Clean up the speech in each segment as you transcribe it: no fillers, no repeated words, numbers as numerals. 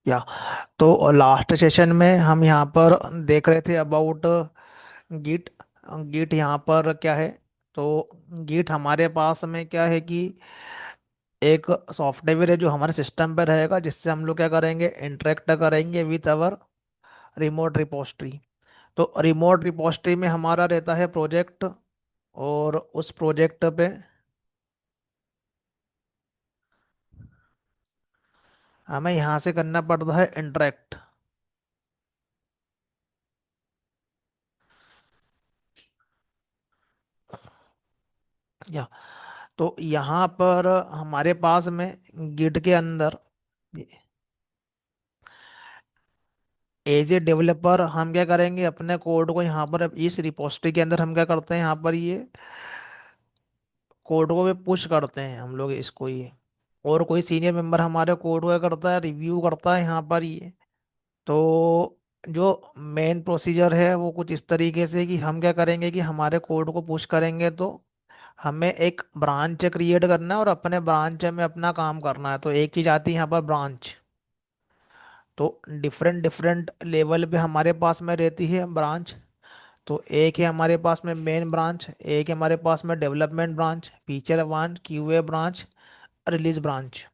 या तो last session में हम यहाँ पर देख रहे थे अबाउट गिट। गिट यहाँ पर क्या है? तो गिट हमारे पास में क्या है कि एक सॉफ्टवेयर है जो हमारे सिस्टम पे रहेगा, जिससे हम लोग क्या करेंगे, इंटरेक्ट करेंगे विथ अवर रिमोट रिपोजिटरी। तो रिमोट रिपोजिटरी में हमारा रहता है प्रोजेक्ट, और उस प्रोजेक्ट पे हमें यहाँ से करना पड़ता है इंटरेक्ट। या तो यहाँ पर हमारे पास में गिट के अंदर एज ए डेवलपर हम क्या करेंगे, अपने कोड को यहाँ पर इस रिपोजिटरी के अंदर हम क्या करते हैं, यहाँ पर ये कोड को भी पुश करते हैं हम लोग इसको ये। और कोई सीनियर मेंबर हमारे कोड को क्या करता है, रिव्यू करता है यहाँ पर ये। तो जो मेन प्रोसीजर है वो कुछ इस तरीके से कि हम क्या करेंगे कि हमारे कोड को पुश करेंगे, तो हमें एक ब्रांच क्रिएट करना है और अपने ब्रांच में अपना काम करना है। तो एक चीज आती है यहाँ पर ब्रांच। तो डिफरेंट डिफरेंट लेवल पे हमारे पास में रहती है ब्रांच। तो एक है हमारे पास में मेन ब्रांच, एक है हमारे पास में development branch, feature branch, QA branch, release branch.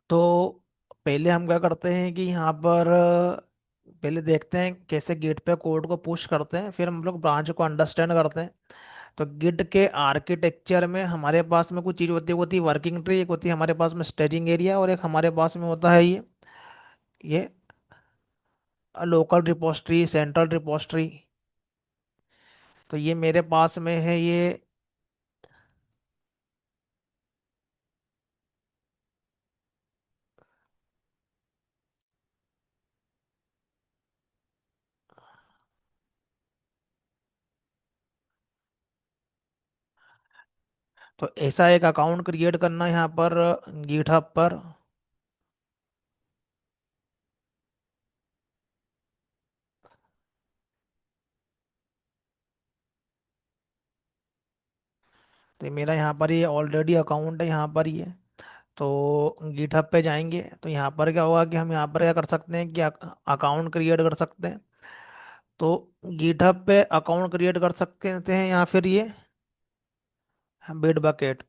तो पहले हम क्या करते हैं कि यहाँ पर पहले देखते हैं कैसे गिट पे कोड को पुश करते हैं, फिर हम लोग ब्रांच को अंडरस्टैंड करते हैं। तो गिट के आर्किटेक्चर में हमारे पास में कुछ चीज़ होती है, वो होती है वर्किंग ट्री, एक होती है हमारे पास में स्टेजिंग एरिया, और एक हमारे पास में होता है ये लोकल रिपोजिटरी, सेंट्रल रिपोजिटरी। तो ये मेरे पास में है ये। तो ऐसा एक अकाउंट क्रिएट करना यहाँ पर गिटहब पर। तो ये मेरा यहाँ पर ये ऑलरेडी अकाउंट है यहाँ पर ये। तो गिटहब पे जाएंगे तो यहाँ पर क्या होगा कि हम यहाँ पर क्या कर सकते हैं कि अकाउंट क्रिएट कर सकते हैं। तो गिटहब पे अकाउंट क्रिएट कर सकते हैं या फिर ये बिट बकेट।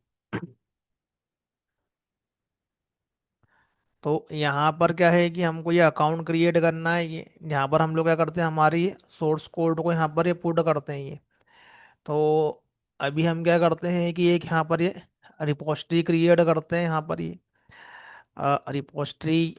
तो यहाँ पर क्या है कि हमको ये अकाउंट क्रिएट करना है ये। यहाँ पर हम लोग क्या करते हैं, हमारी सोर्स कोड को यहाँ पर ये पुट करते हैं ये। तो अभी हम क्या करते हैं कि एक यहाँ पर ये रिपोजिटरी क्रिएट करते हैं यहाँ पर ये रिपोजिटरी।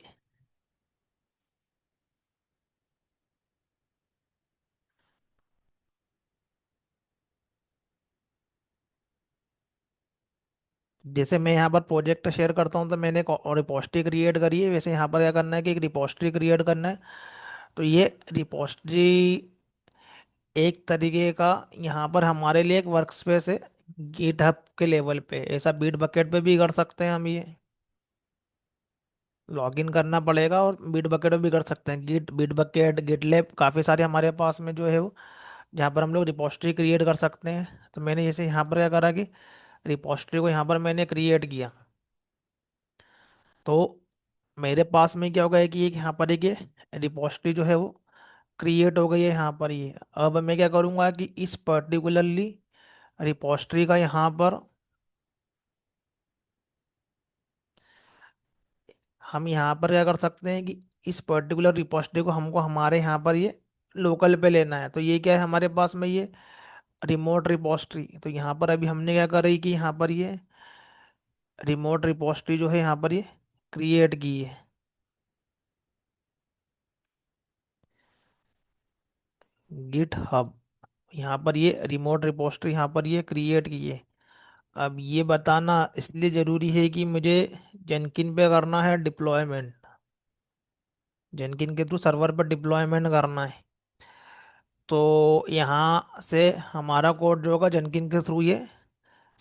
जैसे मैं यहाँ पर प्रोजेक्ट शेयर करता हूँ तो मैंने एक रिपोजिटरी क्रिएट करी है, वैसे यहाँ पर क्या करना है कि एक रिपोजिटरी क्रिएट करना है। तो ये रिपोजिटरी एक तरीके का यहाँ पर हमारे लिए एक वर्क स्पेस है गिटहब के लेवल पे। ऐसा बीट बकेट पे भी कर सकते हैं हम ये। लॉगिन करना पड़ेगा और बीट बकेट पे भी कर सकते हैं, गिट बीट बकेट गिटलैब काफ़ी सारे हमारे पास में जो है वो, जहाँ पर हम लोग रिपोजिटरी क्रिएट कर सकते हैं। तो मैंने जैसे यहाँ पर क्या करा कि रिपोजिटरी को यहाँ पर मैंने क्रिएट किया। तो मेरे पास में क्या होगा है कि एक यहाँ पर एक ये रिपोजिटरी जो है वो क्रिएट हो गई है यहाँ पर ये। अब मैं क्या करूँगा कि इस पर्टिकुलरली रिपोजिटरी का यहाँ पर हम यहाँ पर क्या कर सकते हैं कि इस पर्टिकुलर रिपोजिटरी को हमको हमारे यहाँ पर ये लोकल पे लेना है। तो ये क्या है हमारे पास में ये रिमोट रिपोजिटरी। तो यहाँ पर अभी हमने क्या करी कि यहाँ पर ये रिमोट रिपोजिटरी जो है यहाँ पर ये क्रिएट की है, गिट हब। यहाँ पर ये रिमोट रिपोजिटरी यहाँ पर ये क्रिएट की है। अब ये बताना इसलिए ज़रूरी है कि मुझे जेनकिन पे करना है डिप्लॉयमेंट। जेनकिन के थ्रू सर्वर पर डिप्लॉयमेंट करना है। तो यहाँ से हमारा कोड जो होगा जेनकिन के थ्रू ये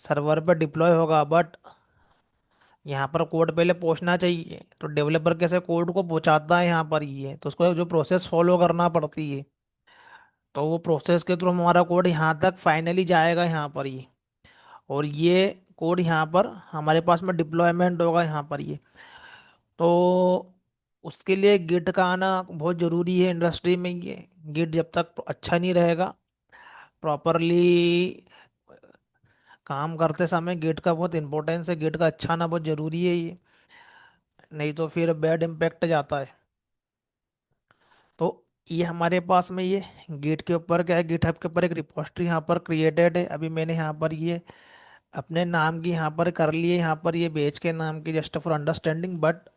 सर्वर पर डिप्लॉय होगा, बट यहाँ पर कोड पहले पहुँचना चाहिए। तो डेवलपर कैसे कोड को पहुँचाता है यहाँ पर ये, तो उसको जो प्रोसेस फॉलो करना पड़ती है। तो वो प्रोसेस के थ्रू हमारा कोड यहाँ तक फाइनली जाएगा यहाँ पर ये। और ये कोड यहाँ पर हमारे पास में डिप्लॉयमेंट होगा यहाँ पर ये। तो उसके लिए गिट का आना बहुत ज़रूरी है इंडस्ट्री में। ये गिट जब तक अच्छा नहीं रहेगा प्रॉपरली काम करते समय, गिट का बहुत इंपॉर्टेंस है, गिट का अच्छा आना बहुत ज़रूरी है ये, नहीं तो फिर बैड इम्पैक्ट जाता है। तो ये हमारे पास में ये गिट के ऊपर क्या है, गिटहब के ऊपर एक रिपोजिटरी यहाँ पर क्रिएटेड है। अभी मैंने यहाँ पर ये अपने नाम की यहाँ पर कर लिए, यहाँ पर ये बेच के नाम की just for understanding, but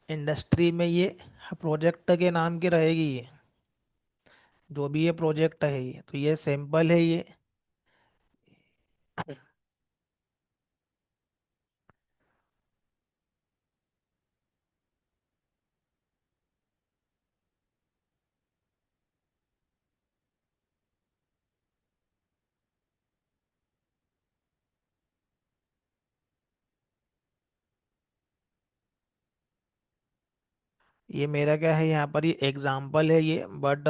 industry में ये प्रोजेक्ट के नाम की रहेगी ये, जो भी ये प्रोजेक्ट है ये, तो ये सैंपल है ये। ये मेरा क्या है यहाँ पर, ये एग्जाम्पल है ये, बट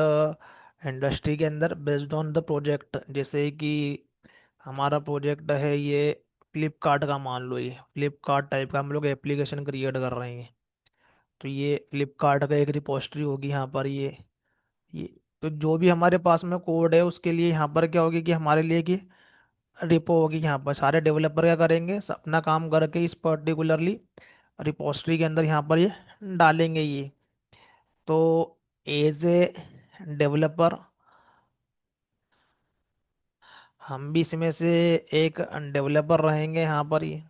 इंडस्ट्री के अंदर बेस्ड ऑन द प्रोजेक्ट, जैसे कि हमारा प्रोजेक्ट है ये फ्लिपकार्ट का, मान लो ये फ्लिपकार्ट टाइप का हम लोग एप्लीकेशन क्रिएट कर रहे हैं। तो ये फ्लिपकार्ट का एक रिपोजिटरी होगी यहाँ पर ये तो जो भी हमारे पास में कोड है उसके लिए यहाँ पर क्या होगी कि हमारे लिए कि रिपो होगी, यहाँ पर सारे डेवलपर क्या करेंगे, अपना काम करके इस पर्टिकुलरली रिपोजिटरी के अंदर यहाँ पर ये डालेंगे ये। तो एज ए डेवलपर हम भी इसमें से एक डेवलपर रहेंगे यहाँ पर ये।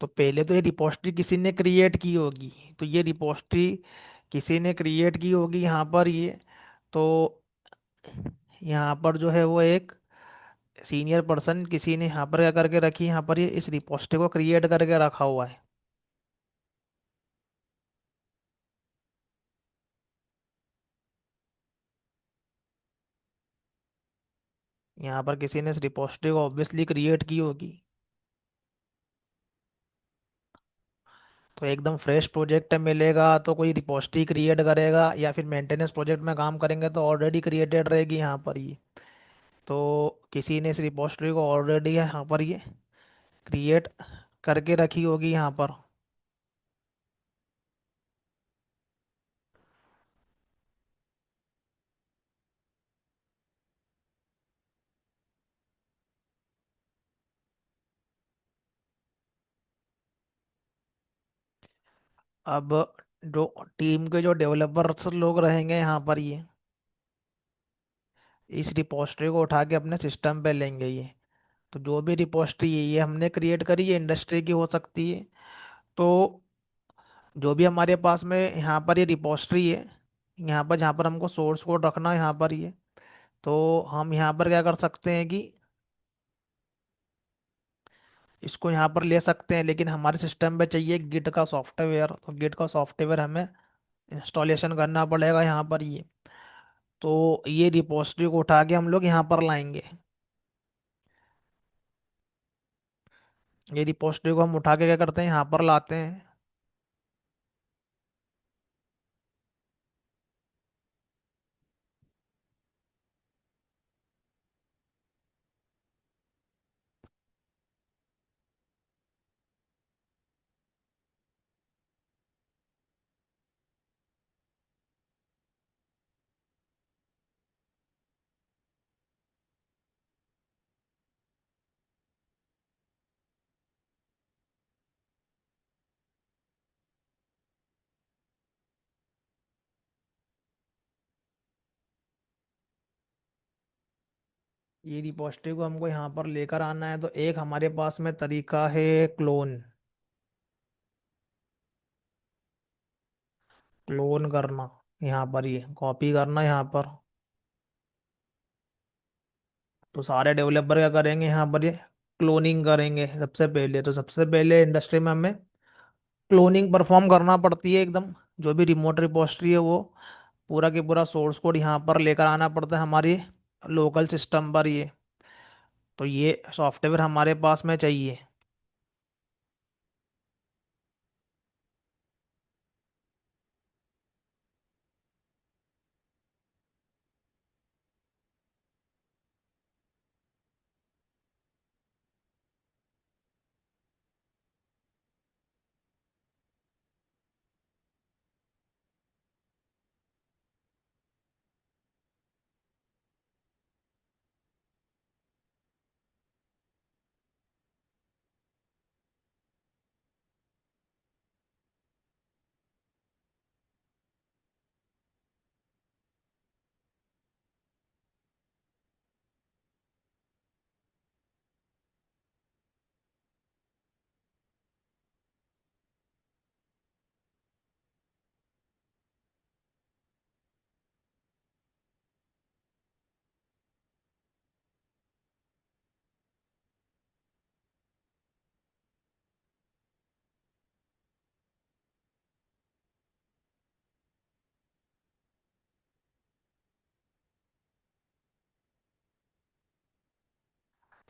तो पहले तो ये रिपोजिटरी किसी ने क्रिएट की होगी, तो ये रिपोजिटरी किसी ने क्रिएट की होगी यहाँ पर ये। तो यहाँ पर जो है वो एक सीनियर पर्सन किसी ने यहाँ पर क्या करके रखी, यहाँ पर ये इस रिपोजिटरी को क्रिएट करके रखा हुआ है। यहाँ पर किसी ने इस रिपोजिटरी को ऑब्वियसली क्रिएट की होगी। तो एकदम फ्रेश प्रोजेक्ट मिलेगा तो कोई रिपोजिटरी क्रिएट करेगा, या फिर मेंटेनेंस प्रोजेक्ट में काम करेंगे तो ऑलरेडी क्रिएटेड रहेगी यहाँ पर ये। तो किसी ने इस रिपोजिटरी को ऑलरेडी यहाँ पर ये क्रिएट करके रखी होगी यहाँ पर। अब जो टीम के जो डेवलपर्स लोग रहेंगे यहाँ पर ये इस रिपोजिटरी को उठा के अपने सिस्टम पे लेंगे ये। तो जो भी रिपोजिटरी है ये हमने क्रिएट करी है, इंडस्ट्री की हो सकती है। तो जो भी हमारे पास में यहाँ पर ये रिपोजिटरी है, यहाँ पर जहाँ पर हमको सोर्स कोड रखना है यहाँ पर ये, तो हम यहाँ पर क्या कर सकते हैं कि इसको यहाँ पर ले सकते हैं, लेकिन हमारे सिस्टम पे चाहिए गिट का सॉफ्टवेयर। तो गिट का सॉफ्टवेयर हमें इंस्टॉलेशन करना पड़ेगा यहाँ पर ये। तो ये रिपोजिटरी को उठा के हम लोग यहाँ पर लाएंगे, ये रिपोजिटरी को हम उठा के क्या करते हैं, यहाँ पर लाते हैं। ये रिपोजिटरी को हमको यहाँ पर लेकर आना है, तो एक हमारे पास में तरीका है क्लोन, क्लोन करना, यहाँ पर ये कॉपी करना यहाँ पर। तो सारे डेवलपर क्या करेंगे यहाँ पर ये क्लोनिंग करेंगे सबसे पहले। तो सबसे पहले इंडस्ट्री में हमें क्लोनिंग परफॉर्म करना पड़ती है एकदम। जो भी रिमोट रिपोजिटरी है वो पूरा के पूरा सोर्स कोड यहाँ पर लेकर आना पड़ता है हमारी लोकल सिस्टम पर ये। तो ये सॉफ्टवेयर हमारे पास में चाहिए।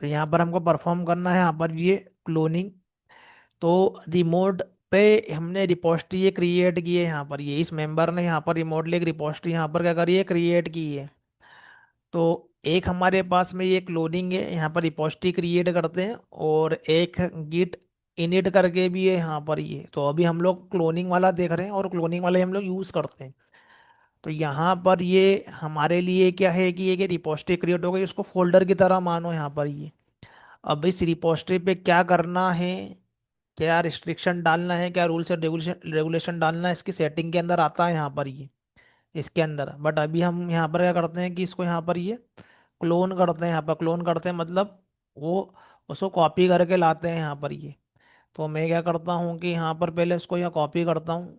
तो यहाँ पर हमको परफॉर्म करना है यहाँ पर ये क्लोनिंग। तो रिमोट पे हमने रिपोजिटरी ये क्रिएट की है यहाँ पर, ये इस मेंबर ने यहाँ पर रिमोटली एक रिपोजिटरी यहाँ पर क्या करी है, क्रिएट की है। तो एक हमारे पास में ये क्लोनिंग है, यहाँ पर रिपोजिटरी क्रिएट करते हैं, और एक गिट इनिट करके भी है यहाँ पर ये। तो अभी हम लोग क्लोनिंग वाला देख रहे हैं और क्लोनिंग वाला ही हम लोग यूज़ करते हैं। तो यहाँ पर ये हमारे लिए क्या है कि ये रिपोजिटरी क्रिएट हो गई, इसको फोल्डर की तरह मानो यहाँ पर ये। अब इस रिपोजिटरी पे क्या करना है, क्या रिस्ट्रिक्शन डालना है, क्या रूल्स एंड रेगुलेशन रेगुलेशन डालना है, इसकी सेटिंग के अंदर आता है यहाँ पर ये, इसके अंदर। बट अभी हम यहाँ पर क्या करते हैं कि इसको यहाँ पर ये क्लोन करते हैं, यहाँ पर क्लोन करते हैं मतलब वो उसको कॉपी करके लाते हैं यहाँ पर ये। तो मैं क्या करता हूँ कि यहाँ पर पहले इसको यहाँ कॉपी करता हूँ।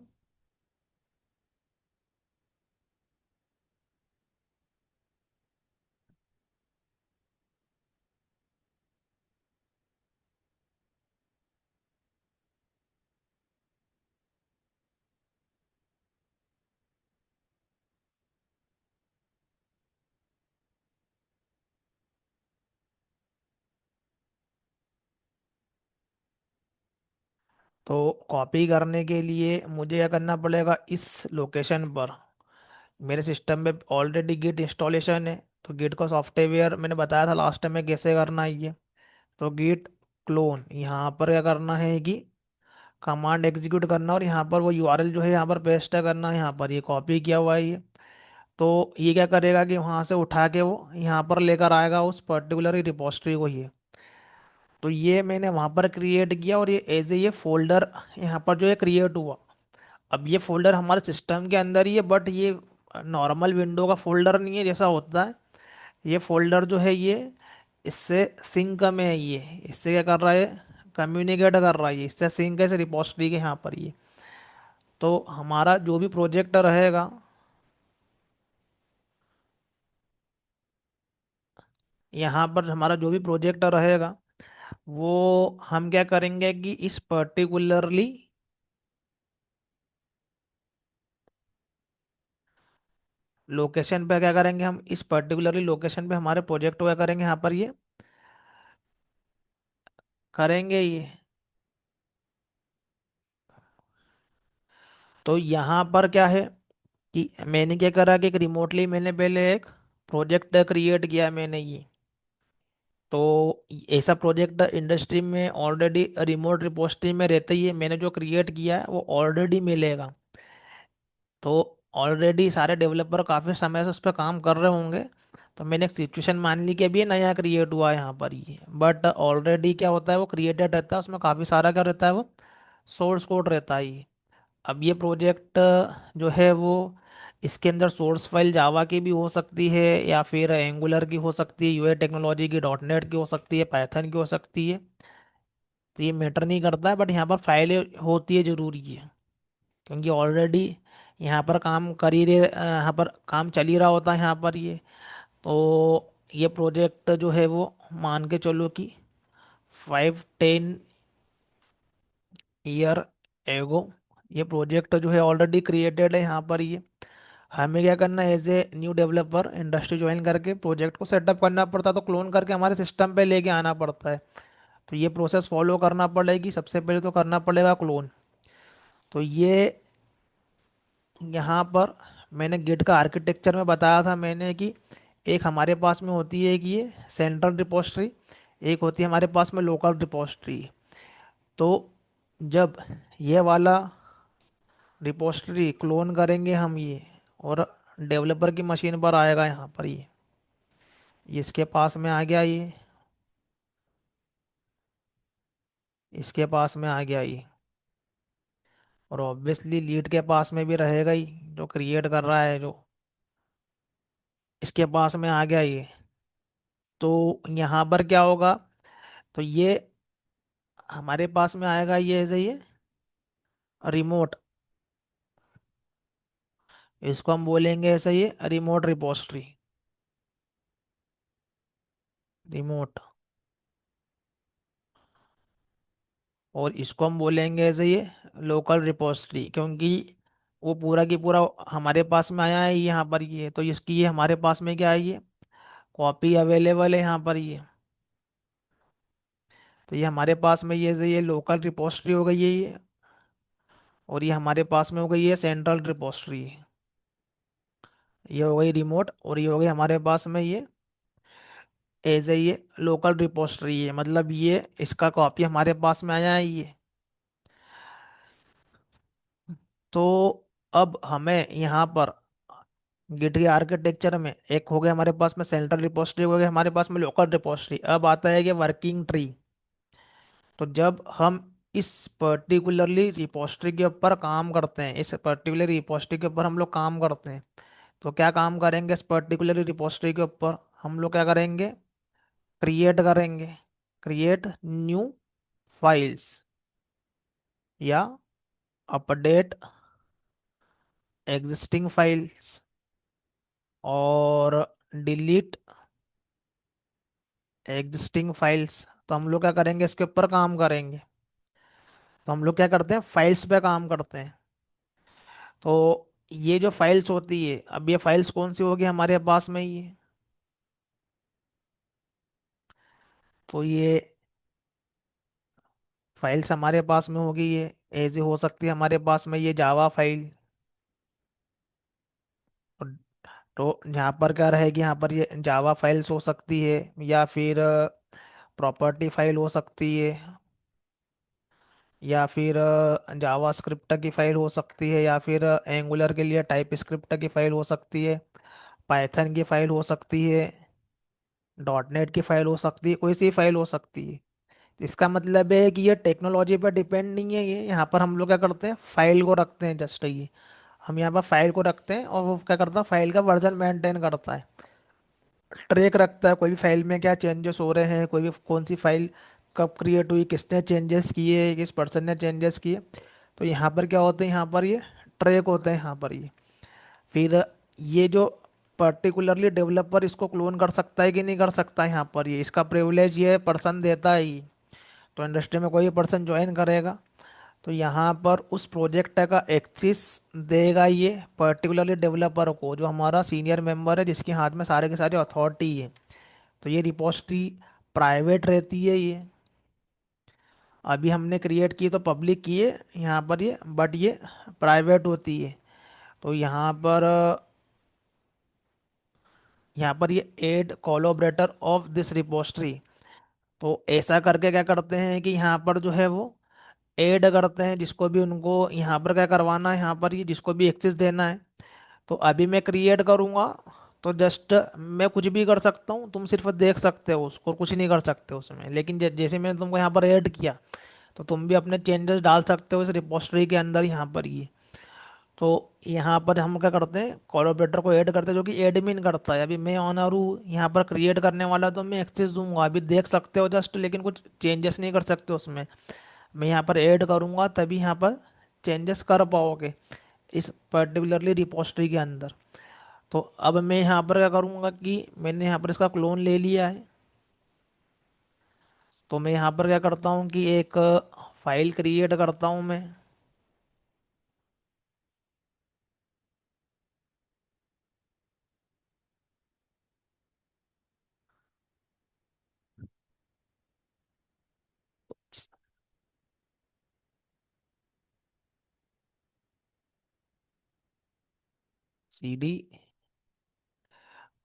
तो कॉपी करने के लिए मुझे क्या करना पड़ेगा, इस लोकेशन पर मेरे सिस्टम में ऑलरेडी गिट इंस्टॉलेशन है। तो गिट का सॉफ्टवेयर मैंने बताया था लास्ट टाइम में कैसे करना है ये। तो गिट क्लोन यहाँ पर क्या करना है कि कमांड एग्जीक्यूट करना, और यहाँ पर वो यूआरएल जो है यहाँ पर पेस्ट करना है, यहाँ पर ये कॉपी किया हुआ है ये। तो ये क्या करेगा कि वहाँ से उठा के वो यहाँ पर लेकर आएगा उस पर्टिकुलर रिपोजिटरी को ये। तो ये मैंने वहाँ पर क्रिएट किया, और ये एज ए ये फोल्डर यहाँ पर जो है क्रिएट हुआ। अब ये फोल्डर हमारे सिस्टम के अंदर ही है, बट ये नॉर्मल विंडो का फोल्डर नहीं है जैसा होता है। ये फोल्डर जो है ये इससे सिंक में है ये, इससे क्या कर रहा है, कम्युनिकेट कर रहा है ये, इससे सिंक है इस रिपोजिटरी के यहाँ पर ये। तो हमारा जो भी प्रोजेक्ट रहेगा, यहाँ पर हमारा जो भी प्रोजेक्ट रहेगा वो हम क्या करेंगे कि इस पर्टिकुलरली लोकेशन पे क्या करेंगे, हम इस पर्टिकुलरली लोकेशन पे हमारे प्रोजेक्ट को क्या करेंगे, यहाँ पर ये करेंगे ये। तो यहाँ पर क्या है कि मैंने क्या करा कि एक रिमोटली मैंने पहले एक प्रोजेक्ट क्रिएट किया मैंने ये। तो ऐसा प्रोजेक्ट इंडस्ट्री में ऑलरेडी रिमोट रिपोजिटरी में रहता ही है, मैंने जो क्रिएट किया है वो ऑलरेडी मिलेगा। तो ऑलरेडी सारे डेवलपर काफ़ी समय से उस पर काम कर रहे होंगे। तो मैंने एक सिचुएशन मान ली कि अभी ये नया क्रिएट हुआ है यहाँ पर ये, बट ऑलरेडी क्या होता है वो क्रिएटेड रहता है, उसमें काफ़ी सारा क्या रहता है वो सोर्स कोड रहता है ये। अब ये प्रोजेक्ट जो है वो इसके अंदर सोर्स फाइल जावा की भी हो सकती है, या फिर एंगुलर की हो सकती है, यूए टेक्नोलॉजी की, डॉट नेट की हो सकती है, पाइथन की हो सकती है। तो ये मैटर नहीं करता है, बट यहाँ पर फाइलें होती है ज़रूरी है, क्योंकि ऑलरेडी यहाँ पर काम कर ही रहे, यहाँ पर काम चल ही रहा होता है यहाँ पर ये। तो ये प्रोजेक्ट जो है वो मान के चलो कि 5-10 ईयर एगो ये प्रोजेक्ट जो है ऑलरेडी क्रिएटेड है यहाँ पर ये। हमें क्या करना है, as a new developer industry join करके प्रोजेक्ट को सेटअप करना पड़ता है, तो क्लोन करके हमारे सिस्टम पे लेके आना पड़ता है। तो ये प्रोसेस फॉलो करना पड़ेगी, सबसे पहले तो करना पड़ेगा क्लोन। तो ये यहाँ पर मैंने गिट का आर्किटेक्चर में बताया था मैंने कि एक हमारे पास में होती है कि ये सेंट्रल रिपोजिटरी, एक होती है हमारे पास में लोकल रिपोजिटरी। तो जब ये वाला रिपोजिटरी क्लोन करेंगे हम ये, और डेवलपर की मशीन पर आएगा यहाँ पर ये इसके पास में आ गया ये, इसके पास में आ गया ये, और ऑब्वियसली लीड के पास में भी रहेगा ही, जो क्रिएट कर रहा है जो, इसके पास में आ गया ये। तो यहाँ पर क्या होगा, तो ये हमारे पास में आएगा ये ऐसे ही रिमोट, इसको हम बोलेंगे ऐसे ही रिमोट रिपोजिटरी, रिमोट। और इसको हम बोलेंगे ऐसे ही लोकल रिपोजिटरी, क्योंकि वो पूरा की पूरा हमारे पास में आया है यहाँ पर ये। तो इसकी ये हमारे पास में क्या है, ये कॉपी अवेलेबल है यहाँ पर ये। तो ये हमारे पास में ये लोकल रिपोजिटरी हो गई है ये। और ये हमारे पास में हो गई है सेंट्रल रिपोजिटरी। ये हो गई रिमोट, और ये हो गई हमारे पास में ये एज ए ये लोकल रिपोजिटरी है, मतलब ये इसका कॉपी हमारे पास में आया है ये। तो अब हमें यहाँ पर गिट के आर्किटेक्चर में एक हो गया हमारे पास में सेंट्रल रिपोजिटरी, हो गया हमारे पास में लोकल रिपोजिटरी। अब आता है कि वर्किंग ट्री। तो जब हम इस पर्टिकुलरली रिपोजिटरी के ऊपर काम करते हैं, इस पर्टिकुलर रिपोजिटरी के ऊपर हम लोग काम करते हैं, तो क्या काम करेंगे इस पर्टिकुलर रिपोजिटरी के ऊपर? हम लोग क्या करेंगे? क्रिएट करेंगे, क्रिएट न्यू फाइल्स, या अपडेट एग्जिस्टिंग फाइल्स, और डिलीट एग्जिस्टिंग फाइल्स। तो हम लोग क्या करेंगे, इसके ऊपर काम करेंगे। तो हम लोग क्या करते हैं, फाइल्स पे काम करते हैं। तो ये जो फाइल्स होती है, अब ये फाइल्स कौन सी होगी हमारे पास में ये? तो ये फाइल्स हमारे पास में होगी ये, ऐसे हो सकती है हमारे पास में ये जावा फाइल। और तो यहाँ पर क्या रहेगी, यहाँ पर ये जावा फाइल्स हो सकती है, या फिर प्रॉपर्टी फाइल हो सकती है, या फिर जावा स्क्रिप्ट की फाइल हो सकती है, या फिर एंगुलर के लिए टाइप स्क्रिप्ट की फाइल हो सकती है, पाइथन की फाइल हो सकती है, डॉट नेट की फाइल हो सकती है, कोई सी फाइल हो सकती है। इसका मतलब है कि ये टेक्नोलॉजी पर डिपेंड नहीं है। ये यहाँ पर हम लोग क्या करते हैं, फाइल को रखते हैं, जस्ट ये हम यहाँ पर फाइल को रखते हैं, और वो क्या करता है, फाइल का वर्जन मेंटेन करता है, ट्रैक रखता है कोई भी फाइल में क्या चेंजेस हो रहे हैं, कोई भी कौन सी फाइल कब क्रिएट हुई, किसने चेंजेस किए, किस पर्सन ने चेंजेस किए। तो यहाँ पर क्या होते हैं, यहाँ पर ये ट्रैक होते हैं यहाँ पर ये। फिर ये जो पर्टिकुलरली डेवलपर इसको क्लोन कर सकता है कि नहीं कर सकता है, यहाँ पर ये इसका प्रिविलेज ये पर्सन देता है ये। तो इंडस्ट्री में कोई पर्सन ज्वाइन करेगा, तो यहाँ पर उस प्रोजेक्ट का एक्सेस देगा ये पर्टिकुलरली डेवलपर को, जो हमारा सीनियर मेंबर है, जिसके हाथ में सारे के सारे अथॉरिटी है। तो ये रिपोजिटरी प्राइवेट रहती है ये। अभी हमने क्रिएट की तो पब्लिक की है यहाँ पर ये, बट ये प्राइवेट होती है। तो यहाँ पर ये add collaborator of this repository. तो ऐसा करके क्या करते हैं कि यहाँ पर जो है वो ऐड करते हैं, जिसको भी उनको यहाँ पर क्या करवाना है, यहाँ पर ये जिसको भी एक्सेस देना है। तो अभी मैं क्रिएट करूँगा, तो जस्ट मैं कुछ भी कर सकता हूँ, तुम सिर्फ देख सकते हो उसको, कुछ नहीं कर सकते उसमें। लेकिन जैसे मैंने तुमको यहाँ पर ऐड किया, तो तुम भी अपने चेंजेस डाल सकते हो इस रिपोजिटरी के अंदर यहाँ पर ये। तो यहाँ पर हम क्या करते हैं, कोलैबोरेटर को ऐड करते हैं, जो कि एडमिन करता है। अभी मैं ऑनर हूँ यहाँ पर क्रिएट करने वाला, तो मैं एक्सेस दूंगा, अभी देख सकते हो जस्ट, लेकिन कुछ चेंजेस नहीं कर सकते उसमें। मैं यहाँ पर ऐड करूँगा तभी यहाँ पर चेंजेस कर पाओगे इस पर्टिकुलरली रिपोजिटरी के अंदर। तो अब मैं यहाँ पर क्या करूँगा कि मैंने यहाँ पर इसका क्लोन ले लिया है। तो मैं यहाँ पर क्या करता हूँ कि एक फाइल क्रिएट करता हूँ मैं। CD,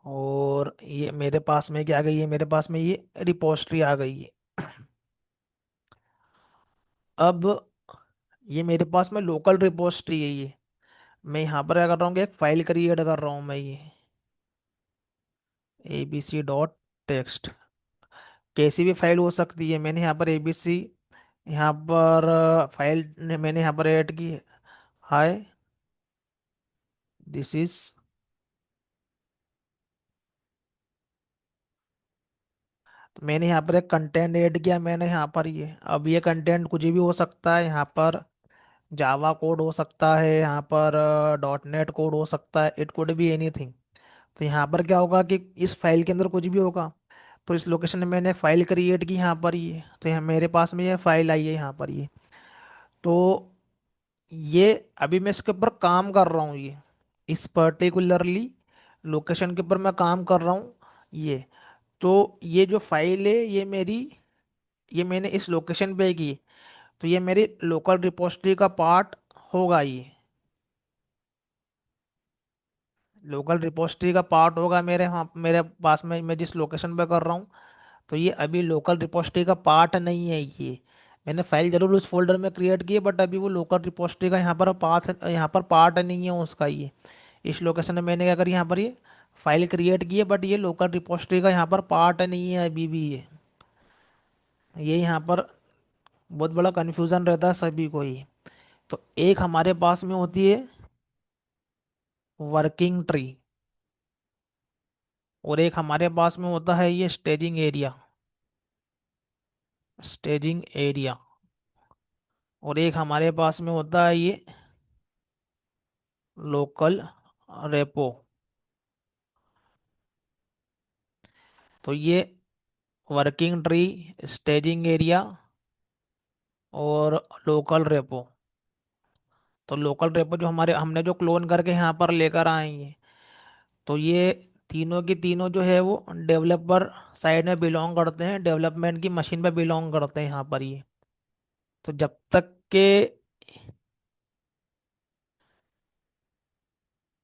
और ये मेरे पास में क्या आ गई है, मेरे पास में ये रिपोजिटरी आ गई है। अब ये मेरे पास में लोकल रिपोजिटरी है ये। मैं यहाँ पर क्या कर रहा हूँ कि एक फाइल क्रिएट कर रहा हूँ मैं ये, abc.txt। कैसी भी फाइल हो सकती है, मैंने यहाँ पर ABC, यहाँ पर फाइल मैंने यहाँ पर ऐड की, हाय दिस इज। तो मैंने यहाँ पर एक कंटेंट ऐड किया मैंने यहाँ पर ये। अब ये कंटेंट कुछ भी हो सकता है, यहाँ पर जावा कोड हो सकता है, यहाँ पर डॉट नेट कोड हो सकता है, इट कुड बी एनीथिंग। तो यहाँ पर क्या होगा कि इस फाइल के अंदर कुछ भी होगा। तो इस लोकेशन में मैंने एक फाइल क्रिएट की यहाँ पर ये, तो यहाँ मेरे पास में ये फाइल आई है यहाँ पर ये। तो ये अभी मैं इसके ऊपर काम कर रहा हूँ ये, इस पर्टिकुलरली लोकेशन के ऊपर मैं काम कर रहा हूँ ये। तो ये जो फाइल है ये मेरी ये मैंने इस लोकेशन पे की, तो ये मेरी लोकल रिपोजिटरी का पार्ट होगा ये। लोकल रिपोजिटरी का पार्ट होगा मेरे, हाँ मेरे पास में मैं जिस लोकेशन पे कर रहा हूँ। तो ये अभी लोकल रिपोजिटरी का पार्ट नहीं है ये। मैंने फाइल जरूर उस फोल्डर में क्रिएट की है, बट अभी वो लोकल रिपोजिटरी का यहाँ पर पास, यहाँ पर पार्ट नहीं है उसका ये। इस लोकेशन में मैंने क्या करी, यहाँ पर ये फाइल क्रिएट की है, बट ये लोकल रिपोजिटरी का यहाँ पर पार्ट नहीं है अभी भी ये यहाँ पर बहुत बड़ा कन्फ्यूज़न रहता है सभी को ही। तो एक हमारे पास में होती है वर्किंग ट्री, और एक हमारे पास में होता है ये स्टेजिंग एरिया, स्टेजिंग एरिया। और एक हमारे पास में होता है ये लोकल रेपो। तो ये वर्किंग ट्री, स्टेजिंग एरिया और लोकल रेपो। तो लोकल रेपो जो हमारे हमने जो क्लोन करके यहाँ पर लेकर आए हैं, तो ये तीनों की तीनों जो है वो डेवलपर साइड में बिलोंग करते हैं, डेवलपमेंट की मशीन पे बिलोंग करते हैं यहाँ पर ये। तो जब तक के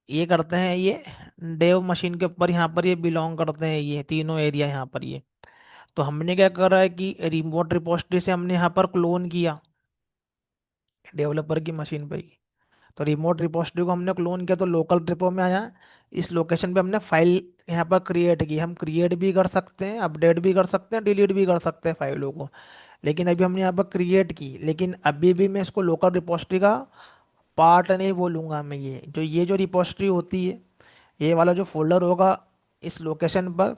ये करते हैं ये डेव मशीन के ऊपर यहाँ पर ये बिलोंग करते हैं ये तीनों एरिया यहाँ पर ये। तो हमने क्या करा है कि रिमोट रिपोजिटरी से हमने यहाँ पर क्लोन किया डेवलपर की मशीन पे ही। तो रिमोट रिपोजिटरी को हमने क्लोन किया तो लोकल रिपो में आया। इस लोकेशन पे हमने फाइल यहाँ पर क्रिएट की, हम क्रिएट भी कर सकते हैं, अपडेट भी कर सकते हैं, डिलीट भी कर सकते हैं फाइलों को। लेकिन अभी हमने यहाँ पर क्रिएट की, लेकिन अभी भी मैं इसको लोकल रिपोजिटरी का पार्ट नहीं बोलूँगा मैं। ये जो रिपोजिटरी होती है, ये वाला जो फोल्डर होगा इस लोकेशन पर,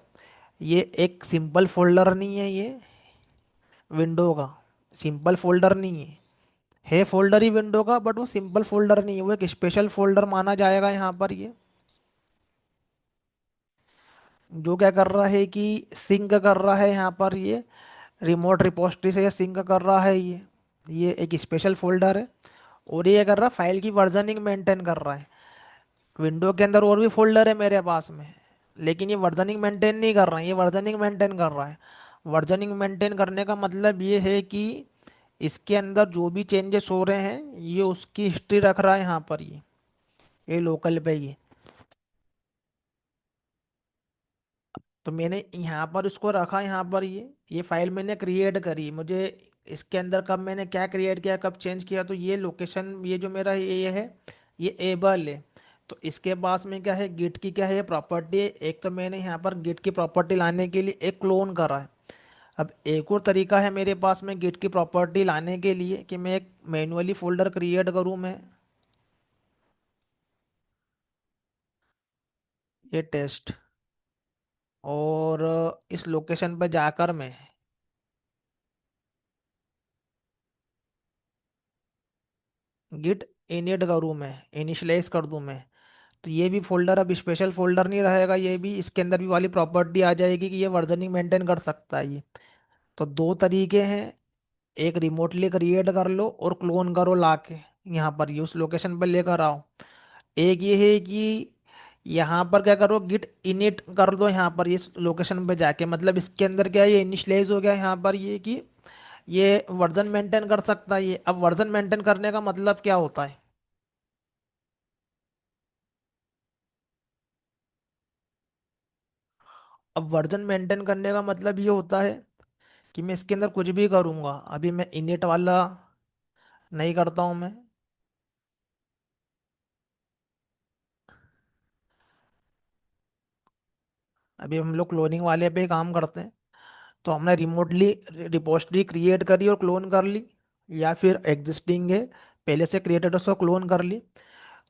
ये एक सिंपल फोल्डर नहीं है ये विंडो का, सिंपल फोल्डर नहीं है फोल्डर ही विंडो का, बट वो सिंपल फोल्डर नहीं है, वो एक स्पेशल फोल्डर माना जाएगा यहाँ पर ये। जो क्या कर रहा है कि सिंक कर रहा है यहाँ पर ये रिमोट रिपोजिटरी से, ये सिंक कर रहा है ये एक स्पेशल फोल्डर है। और ये कर रहा है फाइल की वर्जनिंग मेंटेन कर रहा है। विंडो के अंदर और भी फोल्डर है मेरे पास में, लेकिन ये वर्जनिंग मेंटेन नहीं कर रहा है, ये वर्जनिंग मेंटेन कर रहा है। वर्जनिंग मेंटेन करने का मतलब ये है कि इसके अंदर जो भी चेंजेस हो रहे हैं ये उसकी हिस्ट्री रख रहा है यहाँ पर ये लोकल पे ये। तो मैंने यहाँ पर उसको रखा, यहाँ पर ये फाइल मैंने क्रिएट करी, मुझे इसके अंदर कब मैंने क्या क्रिएट किया, कब चेंज किया, तो ये लोकेशन ये जो मेरा ये है ये एबल है। तो इसके पास में क्या है, गिट की क्या है प्रॉपर्टी है। एक तो मैंने यहाँ पर गिट की प्रॉपर्टी लाने के लिए एक क्लोन करा है। अब एक और तरीका है मेरे पास में गिट की प्रॉपर्टी लाने के लिए कि मैं एक मैन्युअली फोल्डर क्रिएट करूँ मैं, ये टेस्ट, और इस लोकेशन पर जाकर मैं गिट इनिट करूँ, मैं इनिशलाइज कर दूँ मैं। तो ये भी फोल्डर अब स्पेशल फोल्डर नहीं रहेगा, ये भी इसके अंदर भी वाली प्रॉपर्टी आ जाएगी कि ये वर्जनिंग मेंटेन कर सकता है ये। तो दो तरीके हैं, एक रिमोटली क्रिएट कर लो और क्लोन करो लाके यहाँ पर ये उस लोकेशन पर लेकर आओ। एक ये है कि यहाँ पर क्या करो, गिट इनिट कर दो यहाँ पर इस लोकेशन पे जाके, मतलब इसके अंदर क्या है ये इनिशलाइज हो गया यहाँ पर ये कि ये वर्जन मेंटेन कर सकता है ये। अब वर्जन मेंटेन करने का मतलब क्या होता है, अब वर्जन मेंटेन करने का मतलब ये होता है कि मैं इसके अंदर कुछ भी करूँगा, अभी मैं इनिट वाला नहीं करता हूँ मैं। अभी हम लोग क्लोनिंग वाले पे काम करते हैं। तो हमने रिमोटली रिपोजिटरी क्रिएट करी और क्लोन कर ली, या फिर एग्जिस्टिंग है पहले से क्रिएटेड उसको क्लोन कर ली।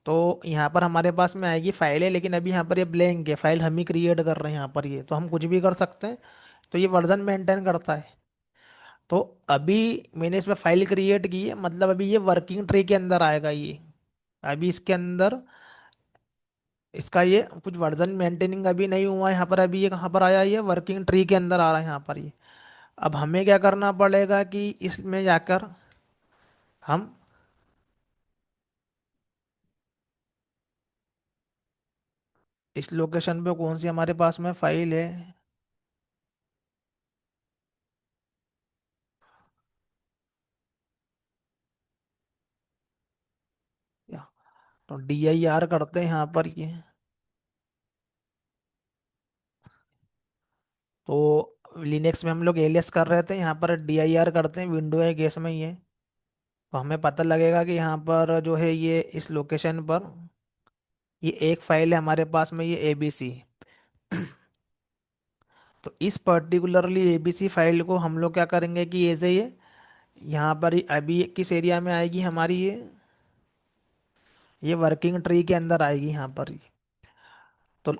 तो यहाँ पर हमारे पास में आएगी फाइल है, लेकिन अभी यहाँ पर ये ब्लैंक है, फाइल हम ही क्रिएट कर रहे हैं यहाँ पर ये, तो हम कुछ भी कर सकते हैं। तो ये वर्जन मेंटेन करता है। तो अभी मैंने इसमें फाइल क्रिएट की है, मतलब अभी ये वर्किंग ट्री के अंदर आएगा ये। अभी इसके अंदर इसका ये कुछ वर्जन मेंटेनिंग अभी नहीं हुआ है यहाँ पर, अभी ये कहाँ पर आया, ये वर्किंग ट्री के अंदर आ रहा है यहाँ पर ये। अब हमें क्या करना पड़ेगा कि इसमें जाकर हम इस लोकेशन पे कौन सी हमारे पास में फाइल है, तो DIR करते हैं यहाँ पर ये। तो लिनक्स में हम लोग एलियस कर रहे थे, यहाँ पर DIR करते हैं, विंडो है केस में ये। तो हमें पता लगेगा कि यहाँ पर जो है ये इस लोकेशन पर ये एक फाइल है हमारे पास में, ये ABC। तो इस पर्टिकुलरली ABC फाइल को हम लोग क्या करेंगे कि ऐसे ये यहाँ पर अभी किस एरिया में आएगी हमारी ये वर्किंग ट्री के अंदर आएगी यहाँ पर ये। तो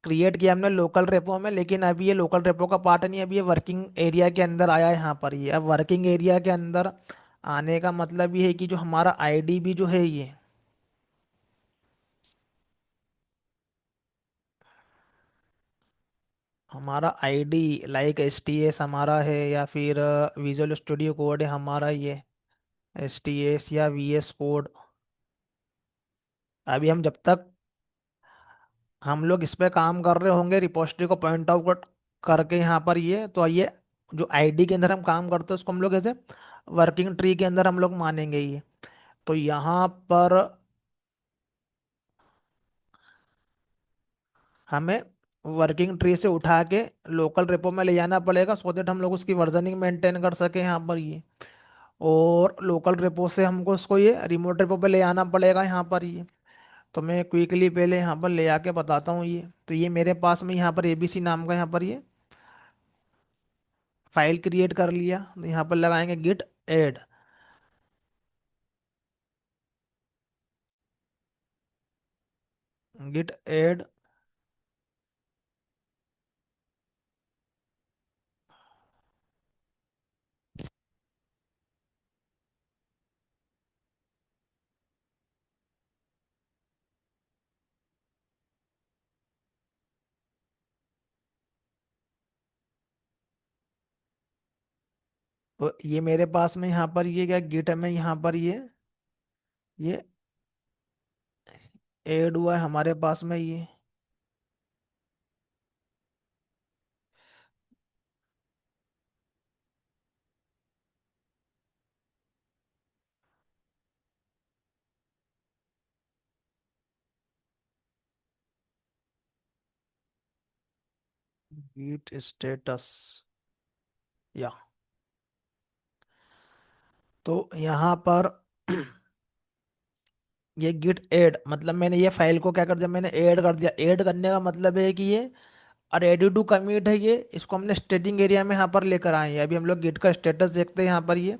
क्रिएट किया हमने लोकल रेपो में, लेकिन अभी ये लोकल रेपो का पार्ट नहीं है, अभी ये वर्किंग एरिया के अंदर आया है यहाँ पर ये। अब वर्किंग एरिया के अंदर आने का मतलब ये है कि जो हमारा ID भी जो है ये, हमारा ID लाइक STS हमारा है, या फिर विजुअल स्टूडियो कोड है हमारा ये, STS या VS कोड। अभी हम जब तक हम लोग इस पे काम कर रहे होंगे रिपोजिटरी को पॉइंट आउट करके यहाँ पर ये, तो ये जो ID के अंदर हम काम करते हैं उसको हम लोग ऐसे वर्किंग ट्री के अंदर हम लोग मानेंगे ये। तो यहाँ पर हमें वर्किंग ट्री से उठा के लोकल रेपो में ले जाना पड़ेगा, सो दैट हम लोग उसकी वर्जनिंग मेंटेन कर सके यहाँ पर ये। और लोकल रेपो से हमको उसको ये रिमोट रेपो पे ले आना पड़ेगा यहाँ पर ये। तो मैं क्विकली पहले यहाँ पर ले आके बताता हूँ ये। तो ये मेरे पास में यहाँ पर ABC नाम का यहाँ पर ये फाइल क्रिएट कर लिया। तो यहाँ पर लगाएंगे गिट एड। Git add. तो ये मेरे पास में यहाँ पर ये क्या गिट में यहाँ पर ये ऐड हुआ है हमारे पास में ये। गिट स्टेटस या। तो यहाँ पर ये गिट ऐड मतलब मैंने ये फाइल को क्या कर दिया, मैंने ऐड कर दिया। ऐड करने का मतलब है कि ये रेडी टू कमिट है ये, इसको हमने स्टेजिंग एरिया में यहाँ पर लेकर आए हैं। अभी हम लोग गिट का स्टेटस देखते हैं यहाँ पर ये।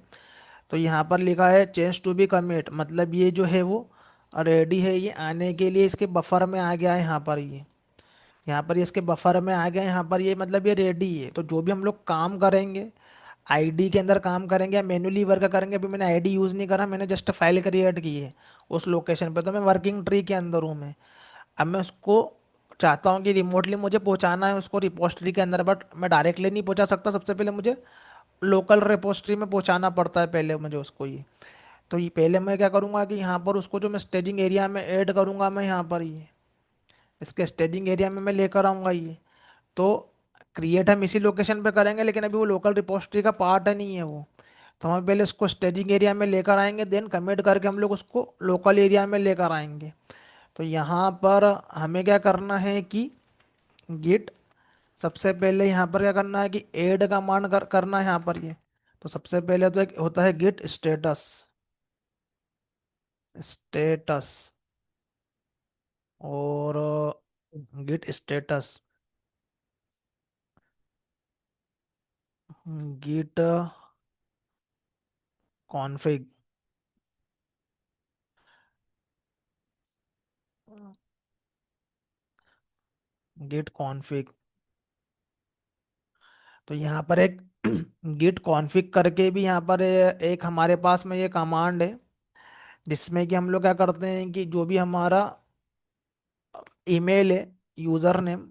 तो यहाँ पर लिखा है चेंज टू बी कमिट, मतलब ये जो है वो रेडी है, ये आने के लिए इसके बफर में आ गया है यहाँ पर ये। यहाँ पर ये इसके बफर में आ गया है यहाँ पर ये, मतलब ये रेडी है। तो जो भी हम लोग काम करेंगे ID के अंदर काम करेंगे या मैन्युअली वर्क करेंगे, अभी मैंने ID यूज़ नहीं करा, मैंने जस्ट फाइल क्रिएट की है उस लोकेशन पे। तो मैं वर्किंग ट्री के अंदर हूँ मैं। अब मैं उसको चाहता हूँ कि रिमोटली मुझे पहुँचाना है उसको रिपोजिटरी के अंदर, बट मैं डायरेक्टली नहीं पहुँचा सकता। सबसे पहले मुझे लोकल रिपोजिटरी में पहुँचाना पड़ता है पहले मुझे उसको ये। तो ये पहले मैं क्या करूँगा कि यहाँ पर उसको जो मैं स्टेजिंग एरिया में ऐड करूँगा, मैं यहाँ पर ये इसके स्टेजिंग एरिया में मैं लेकर आऊँगा ये। तो क्रिएट हम इसी लोकेशन पे करेंगे, लेकिन अभी वो लोकल रिपोजिटरी का पार्ट है नहीं है वो। तो हम पहले उसको स्टेजिंग एरिया में लेकर आएंगे, देन कमिट करके हम लोग उसको लोकल एरिया में लेकर आएंगे। तो यहाँ पर हमें क्या करना है कि गिट सबसे पहले यहाँ पर क्या करना है कि ऐड कमांड करना है यहाँ पर ये। तो सबसे पहले तो एक होता है गिट स्टेटस। स्टेटस और git status, git config. Git config. तो यहाँ पर एक गिट कॉन्फ़िग करके भी यहाँ पर एक हमारे पास में ये कमांड है, जिसमें कि हम लोग क्या करते हैं कि जो भी हमारा ईमेल है, यूज़र नेम,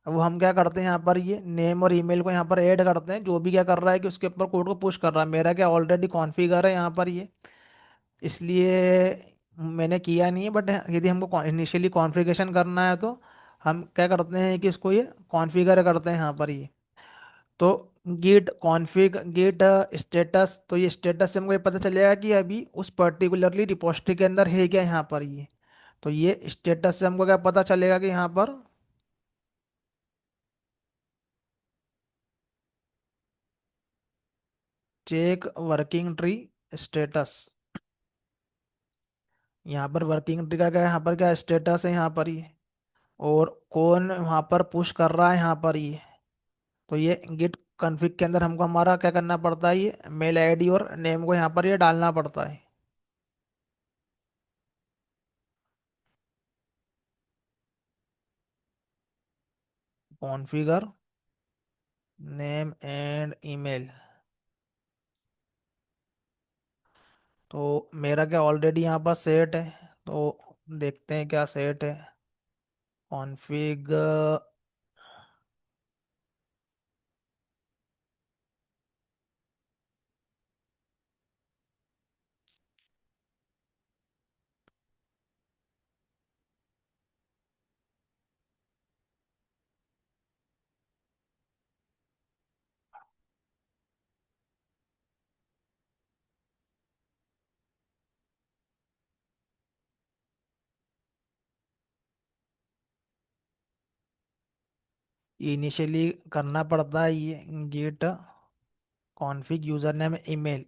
वो हम क्या करते हैं यहाँ पर ये नेम और ईमेल को यहाँ पर ऐड करते हैं। जो भी क्या कर रहा है कि उसके ऊपर कोड को पुश कर रहा है, मेरा क्या ऑलरेडी कॉन्फ़िगर है यहाँ पर ये, इसलिए मैंने किया नहीं है। बट यदि हमको इनिशियली कॉन्फ़िगरेशन करना है तो हम क्या करते हैं कि इसको ये कॉन्फ़िगर करते हैं यहाँ पर ये। तो गिट कॉन्फ़िग गिट स्टेटस, तो ये स्टेटस से हमको ये पता चलेगा कि अभी उस पर्टिकुलरली रिपोजिटरी के अंदर है क्या यहाँ पर ये। तो ये स्टेटस से हमको क्या पता चलेगा कि यहाँ पर चेक वर्किंग ट्री स्टेटस। यहाँ पर वर्किंग ट्री का क्या है, यहाँ पर क्या स्टेटस है यहाँ पर ये, और कौन वहाँ पर पुश कर रहा है यहाँ पर ये। तो ये गिट कॉन्फ़िग के अंदर हमको हमारा क्या करना पड़ता है, ये मेल आईडी और नेम को यहाँ पर ये डालना पड़ता है। Configure name and email. तो मेरा क्या ऑलरेडी यहाँ पर सेट है, तो देखते हैं क्या सेट है। कॉन्फ़िग, इनिशियली करना पड़ता है ये git config user name email.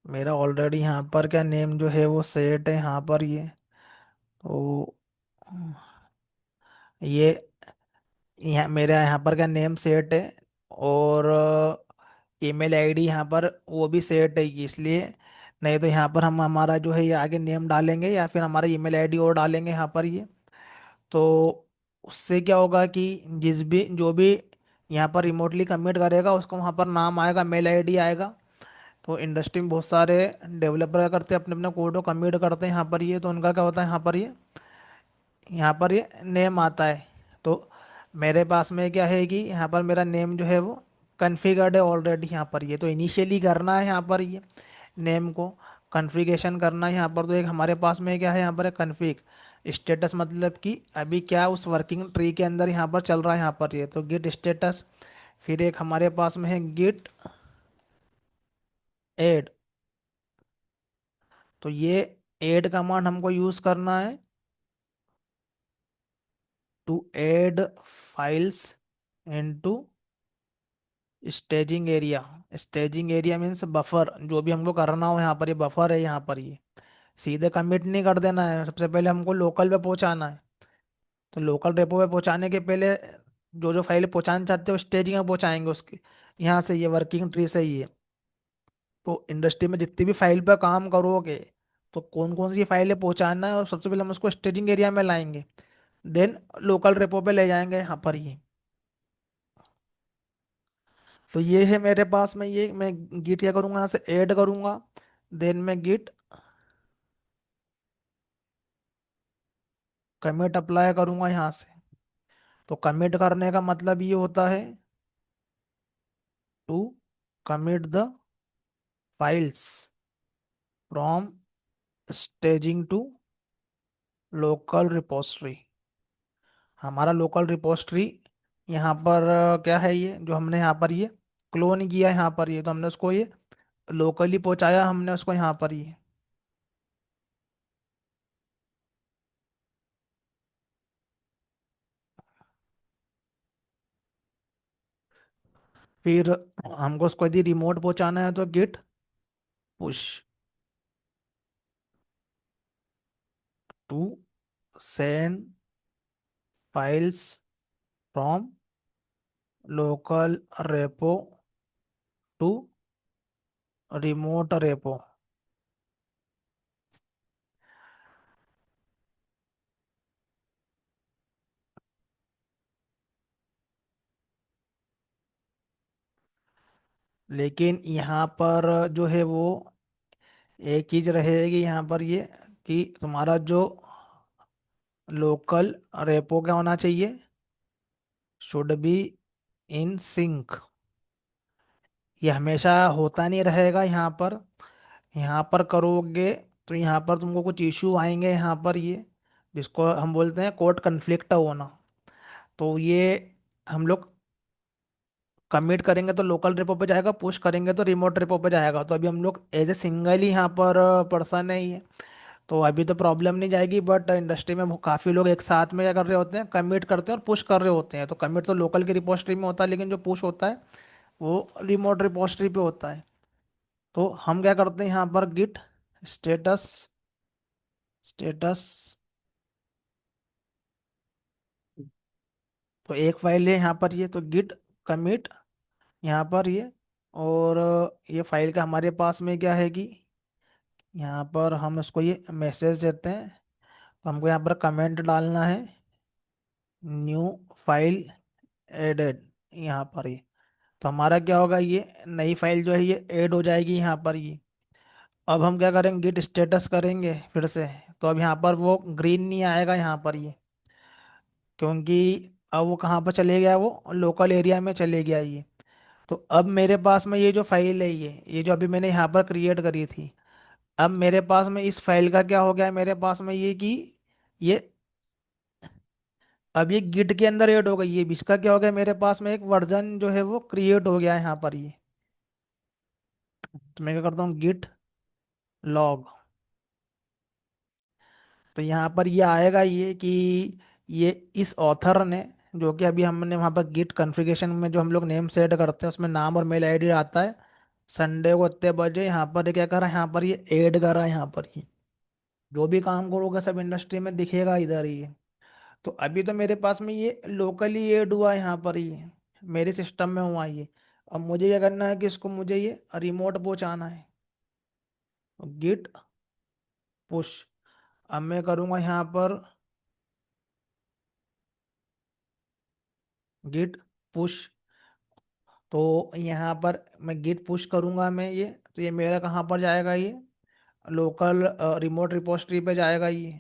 मेरा ऑलरेडी यहाँ पर क्या नेम जो है वो सेट है यहाँ पर ये। तो ये यहाँ मेरा यहाँ पर क्या नेम सेट है, और ईमेल आईडी यहाँ पर वो भी सेट है, इसलिए नहीं तो यहाँ पर हम हमारा जो है ये आगे नेम डालेंगे या फिर हमारा ईमेल आईडी और डालेंगे यहाँ पर ये। तो उससे क्या होगा कि जिस भी जो भी यहाँ पर रिमोटली कमिट करेगा उसको वहाँ पर नाम आएगा, मेल आईडी आएगा। तो इंडस्ट्री में बहुत सारे डेवलपर क्या करते हैं, अपने अपने कोड को कमिट करते हैं यहाँ पर ये, तो उनका क्या होता है यहाँ पर ये नेम आता है। तो मेरे पास में क्या है कि यहाँ पर मेरा नेम जो है वो कन्फिगर्ड है ऑलरेडी यहाँ पर ये, तो इनिशियली करना है यहाँ पर ये नेम को कॉन्फ़िगरेशन करना है यहाँ पर। तो एक हमारे पास में क्या है यहाँ पर कन्फिग स्टेटस, मतलब कि अभी क्या उस वर्किंग ट्री के अंदर यहाँ पर चल रहा है यहाँ पर ये, तो गिट स्टेटस। फिर एक हमारे पास में है गिट ऐड। तो ये ऐड कमांड हमको यूज़ करना है to add files into staging area. Staging area means buffer, जो भी हमको करना हो यहाँ पर ये बफर है यहाँ पर ये। सीधे कमिट नहीं कर देना है, सबसे पहले हमको लोकल पे पहुँचाना है। तो लोकल रेपो पे पहुँचाने के पहले जो जो फाइल पहुँचाना चाहते हो स्टेजिंग में पहुँचाएंगे उसके, यहाँ से ये वर्किंग ट्री से ही है। तो इंडस्ट्री में जितनी भी फाइल पर काम करोगे, तो कौन कौन सी फाइलें पहुँचाना है, और सबसे पहले हम उसको स्टेजिंग एरिया में लाएंगे, देन लोकल रेपो पे ले जाएंगे यहाँ पर ही। तो ये है मेरे पास में ये, मैं गिट क्या करूँगा यहाँ से ऐड करूँगा, देन मैं गिट कमिट अप्लाई करूँगा यहाँ से। तो कमिट करने का मतलब ये होता है to commit the files from staging to local repository. हमारा लोकल रिपोजिटरी यहाँ पर क्या है, ये जो हमने यहाँ पर ये क्लोन किया है यहाँ पर ये, तो हमने उसको ये लोकली पहुँचाया हमने उसको यहाँ पर ये। फिर हमको उसको यदि रिमोट पहुँचाना है तो git push to send files from local repo to remote repo. लेकिन यहाँ पर जो है वो एक चीज रहेगी यहाँ पर ये, कि तुम्हारा जो लोकल रेपो क्या होना चाहिए, शुड बी इन सिंक। ये हमेशा होता नहीं रहेगा यहाँ पर। यहाँ पर करोगे तो यहाँ पर तुमको कुछ इश्यू आएंगे यहाँ पर ये, जिसको हम बोलते हैं कोड कन्फ्लिक्ट होना। तो ये हम लोग कमिट करेंगे तो लोकल रेपो पे जाएगा, पुश करेंगे तो रिमोट रेपो पे जाएगा। तो अभी हम लोग एज ए सिंगल ही यहाँ पर पर्सन है ही है, तो अभी तो प्रॉब्लम नहीं जाएगी। बट इंडस्ट्री में काफ़ी लोग एक साथ में क्या कर रहे होते हैं, कमिट करते हैं और पुश कर रहे होते हैं। तो कमिट तो लोकल की रिपोजिटरी में होता है, लेकिन जो पुश होता है वो रिमोट रिपोजिटरी पे होता है। तो हम क्या करते हैं यहाँ पर, गिट स्टेटस, स्टेटस, तो एक फाइल है यहाँ पर ये, तो गिट कमिट यहाँ पर ये। और ये फाइल का हमारे पास में क्या है कि यहाँ पर हम इसको ये मैसेज देते हैं। तो हमको यहाँ पर कमेंट डालना है, न्यू फाइल एडेड, यहाँ पर ये। तो हमारा क्या होगा, ये नई फाइल जो है ये ऐड हो जाएगी यहाँ पर ये। अब हम क्या करेंगे, गिट स्टेटस करेंगे फिर से। तो अब यहाँ पर वो ग्रीन नहीं आएगा यहाँ पर ये, क्योंकि अब वो कहाँ पर चले गया, वो लोकल एरिया में चले गया ये। तो अब मेरे पास में ये जो फाइल है ये जो अभी मैंने यहाँ पर क्रिएट करी थी, अब मेरे पास में इस फाइल का क्या हो गया है, मेरे पास में ये कि ये अब ये गिट के अंदर ऐड हो गई। ये भी इसका क्या हो गया, मेरे पास में एक वर्जन जो है वो क्रिएट हो गया है यहाँ पर ये। तो मैं क्या करता हूँ, गिट लॉग। तो यहाँ पर ये आएगा ये कि ये इस ऑथर ने, जो कि अभी हमने वहाँ पर गिट कॉन्फ़िगरेशन में जो हम लोग नेम सेट करते हैं उसमें नाम और मेल आईडी आता है, संडे को इतने बजे यहाँ पर ये क्या करा, यहाँ पर ये ऐड करा यहाँ पर ये। जो भी काम करोगे सब इंडस्ट्री में दिखेगा इधर ही। तो अभी तो मेरे पास में ये लोकली ऐड हुआ है यहाँ पर ये, मेरे सिस्टम में हुआ ये। अब मुझे क्या करना है कि इसको मुझे ये रिमोट पहुंचाना है, गिट पुश। अब मैं करूँगा यहाँ पर गिट पुश। तो यहाँ पर मैं गिट पुश करूँगा मैं ये, तो ये मेरा कहाँ पर जाएगा, ये लोकल रिमोट रिपोजिटरी पे जाएगा ये।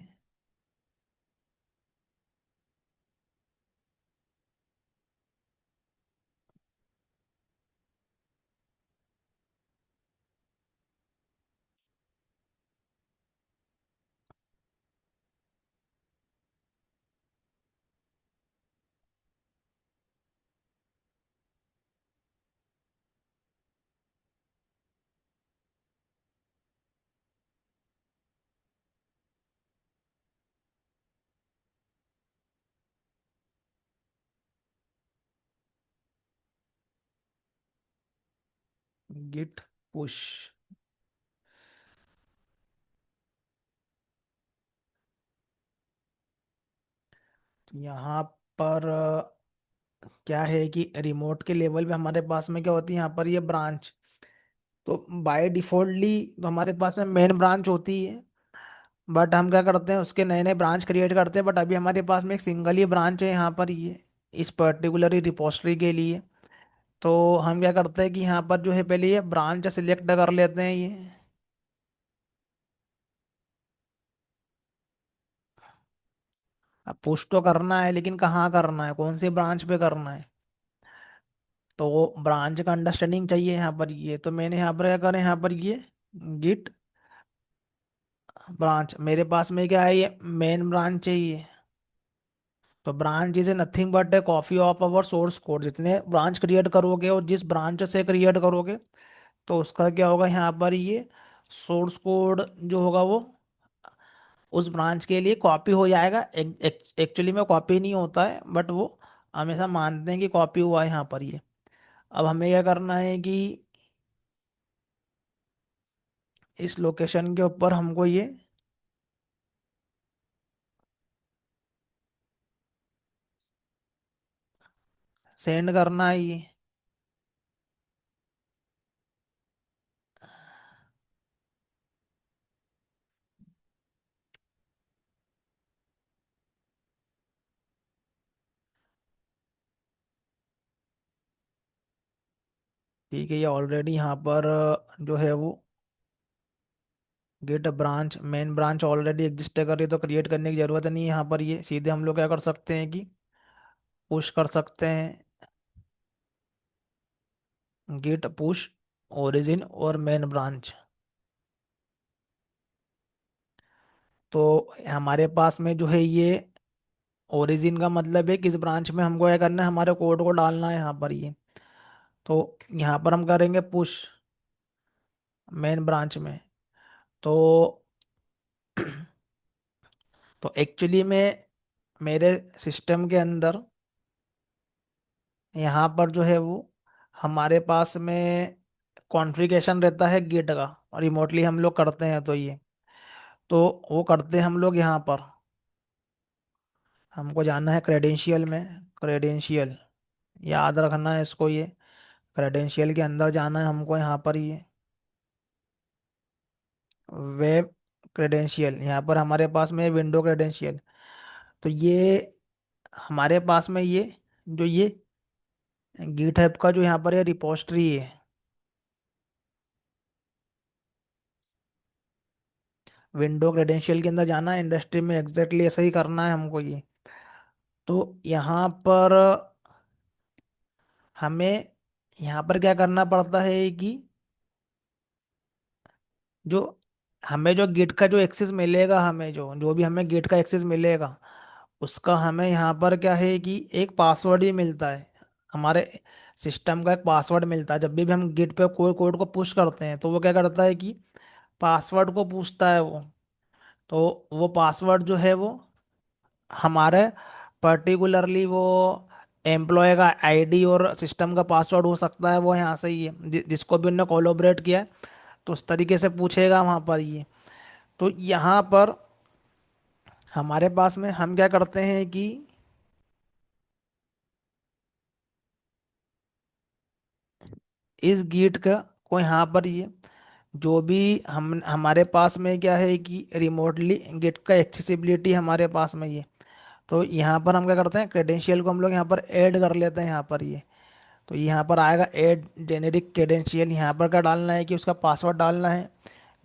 Git push. यहाँ पर क्या है कि रिमोट के लेवल पे हमारे पास में क्या होती है, यहाँ पर ये ब्रांच। तो बाय डिफॉल्टली तो हमारे पास में मेन ब्रांच होती है, बट हम क्या करते हैं उसके नए नए ब्रांच क्रिएट करते हैं। बट अभी हमारे पास में एक सिंगल ही ब्रांच है यहाँ पर ये, इस पर्टिकुलर रिपोजिटरी के लिए। तो हम क्या करते हैं कि यहाँ पर जो है पहले ये ब्रांच सिलेक्ट कर लेते हैं ये। अब पुश तो करना है, लेकिन कहाँ करना है, कौन सी ब्रांच पे करना है। तो ब्रांच का अंडरस्टैंडिंग चाहिए यहाँ पर ये। तो मैंने यहाँ पर क्या करें, यहाँ पर ये गिट ब्रांच, मेरे पास में क्या है, ये मेन ब्रांच चाहिए। तो branch is nothing but A copy of our source code. जितने ब्रांच क्रिएट करोगे और जिस ब्रांच से क्रिएट करोगे, तो उसका क्या होगा, यहाँ पर ये सोर्स कोड जो होगा वो उस ब्रांच के लिए कॉपी हो जाएगा। एक्चुअली में कॉपी नहीं होता है, बट वो हमेशा मानते हैं कि कॉपी हुआ है यहाँ पर ये। अब हमें क्या करना है कि इस लोकेशन के ऊपर हमको ये सेंड करना है ये। ठीक है, ये ऑलरेडी यहाँ पर जो है वो git branch, main branch already exist कर रही है, तो क्रिएट करने की जरूरत नहीं है। यहाँ पर ये सीधे हम लोग क्या कर सकते हैं कि पुश कर सकते हैं, गेट पुश ओरिजिन और मेन ब्रांच। तो हमारे पास में जो है ये ओरिजिन का मतलब है किस ब्रांच में हमको क्या करना है, हमारे कोड को डालना है यहाँ पर ये। तो यहाँ पर हम करेंगे पुश मेन ब्रांच में। तो तो एक्चुअली में मेरे सिस्टम के अंदर यहाँ पर जो है वो हमारे पास में कॉन्फ़िगरेशन रहता है गिट का, और रिमोटली हम लोग करते हैं। तो ये तो वो करते हैं हम लोग यहाँ पर। हमको जाना है क्रेडेंशियल में। क्रेडेंशियल याद रखना है इसको, ये क्रेडेंशियल के अंदर जाना है हमको यहाँ पर। ये वेब क्रेडेंशियल, यहाँ पर हमारे पास में विंडो क्रेडेंशियल। तो ये हमारे पास में ये जो ये गिट हब का जो यहाँ पर ये रिपोस्ट्री है, विंडो क्रेडेंशियल के अंदर जाना है इंडस्ट्री में, एग्जैक्टली ऐसा ही करना है हमको ये। तो यहाँ पर हमें यहाँ पर क्या करना पड़ता है कि जो हमें जो गिट का जो एक्सेस मिलेगा, हमें जो जो भी हमें गिट का एक्सेस मिलेगा, उसका हमें यहाँ पर क्या है कि एक पासवर्ड ही मिलता है। हमारे सिस्टम का एक पासवर्ड मिलता है। जब भी हम गिट पे कोई कोड को पुश करते हैं तो वो क्या करता है कि पासवर्ड को पूछता है वो। तो वो पासवर्ड जो है वो हमारे पर्टिकुलरली वो एम्प्लॉय का आईडी और सिस्टम का पासवर्ड हो सकता है, वो यहाँ से ही है। जिसको भी उनने कोलोबरेट किया है तो उस तरीके से पूछेगा वहाँ पर ये। तो यहाँ पर हमारे पास में हम क्या करते हैं कि इस गिट का को यहाँ पर ये जो भी हम हमारे पास में क्या है कि रिमोटली गिट का एक्सेसिबिलिटी हमारे पास में ये। तो यहाँ पर हम क्या करते हैं, क्रेडेंशियल को हम लोग यहाँ पर ऐड कर लेते हैं यहाँ पर ये। तो यहाँ पर आएगा ऐड जेनेरिक क्रेडेंशियल। यहाँ पर क्या डालना है कि उसका पासवर्ड डालना है।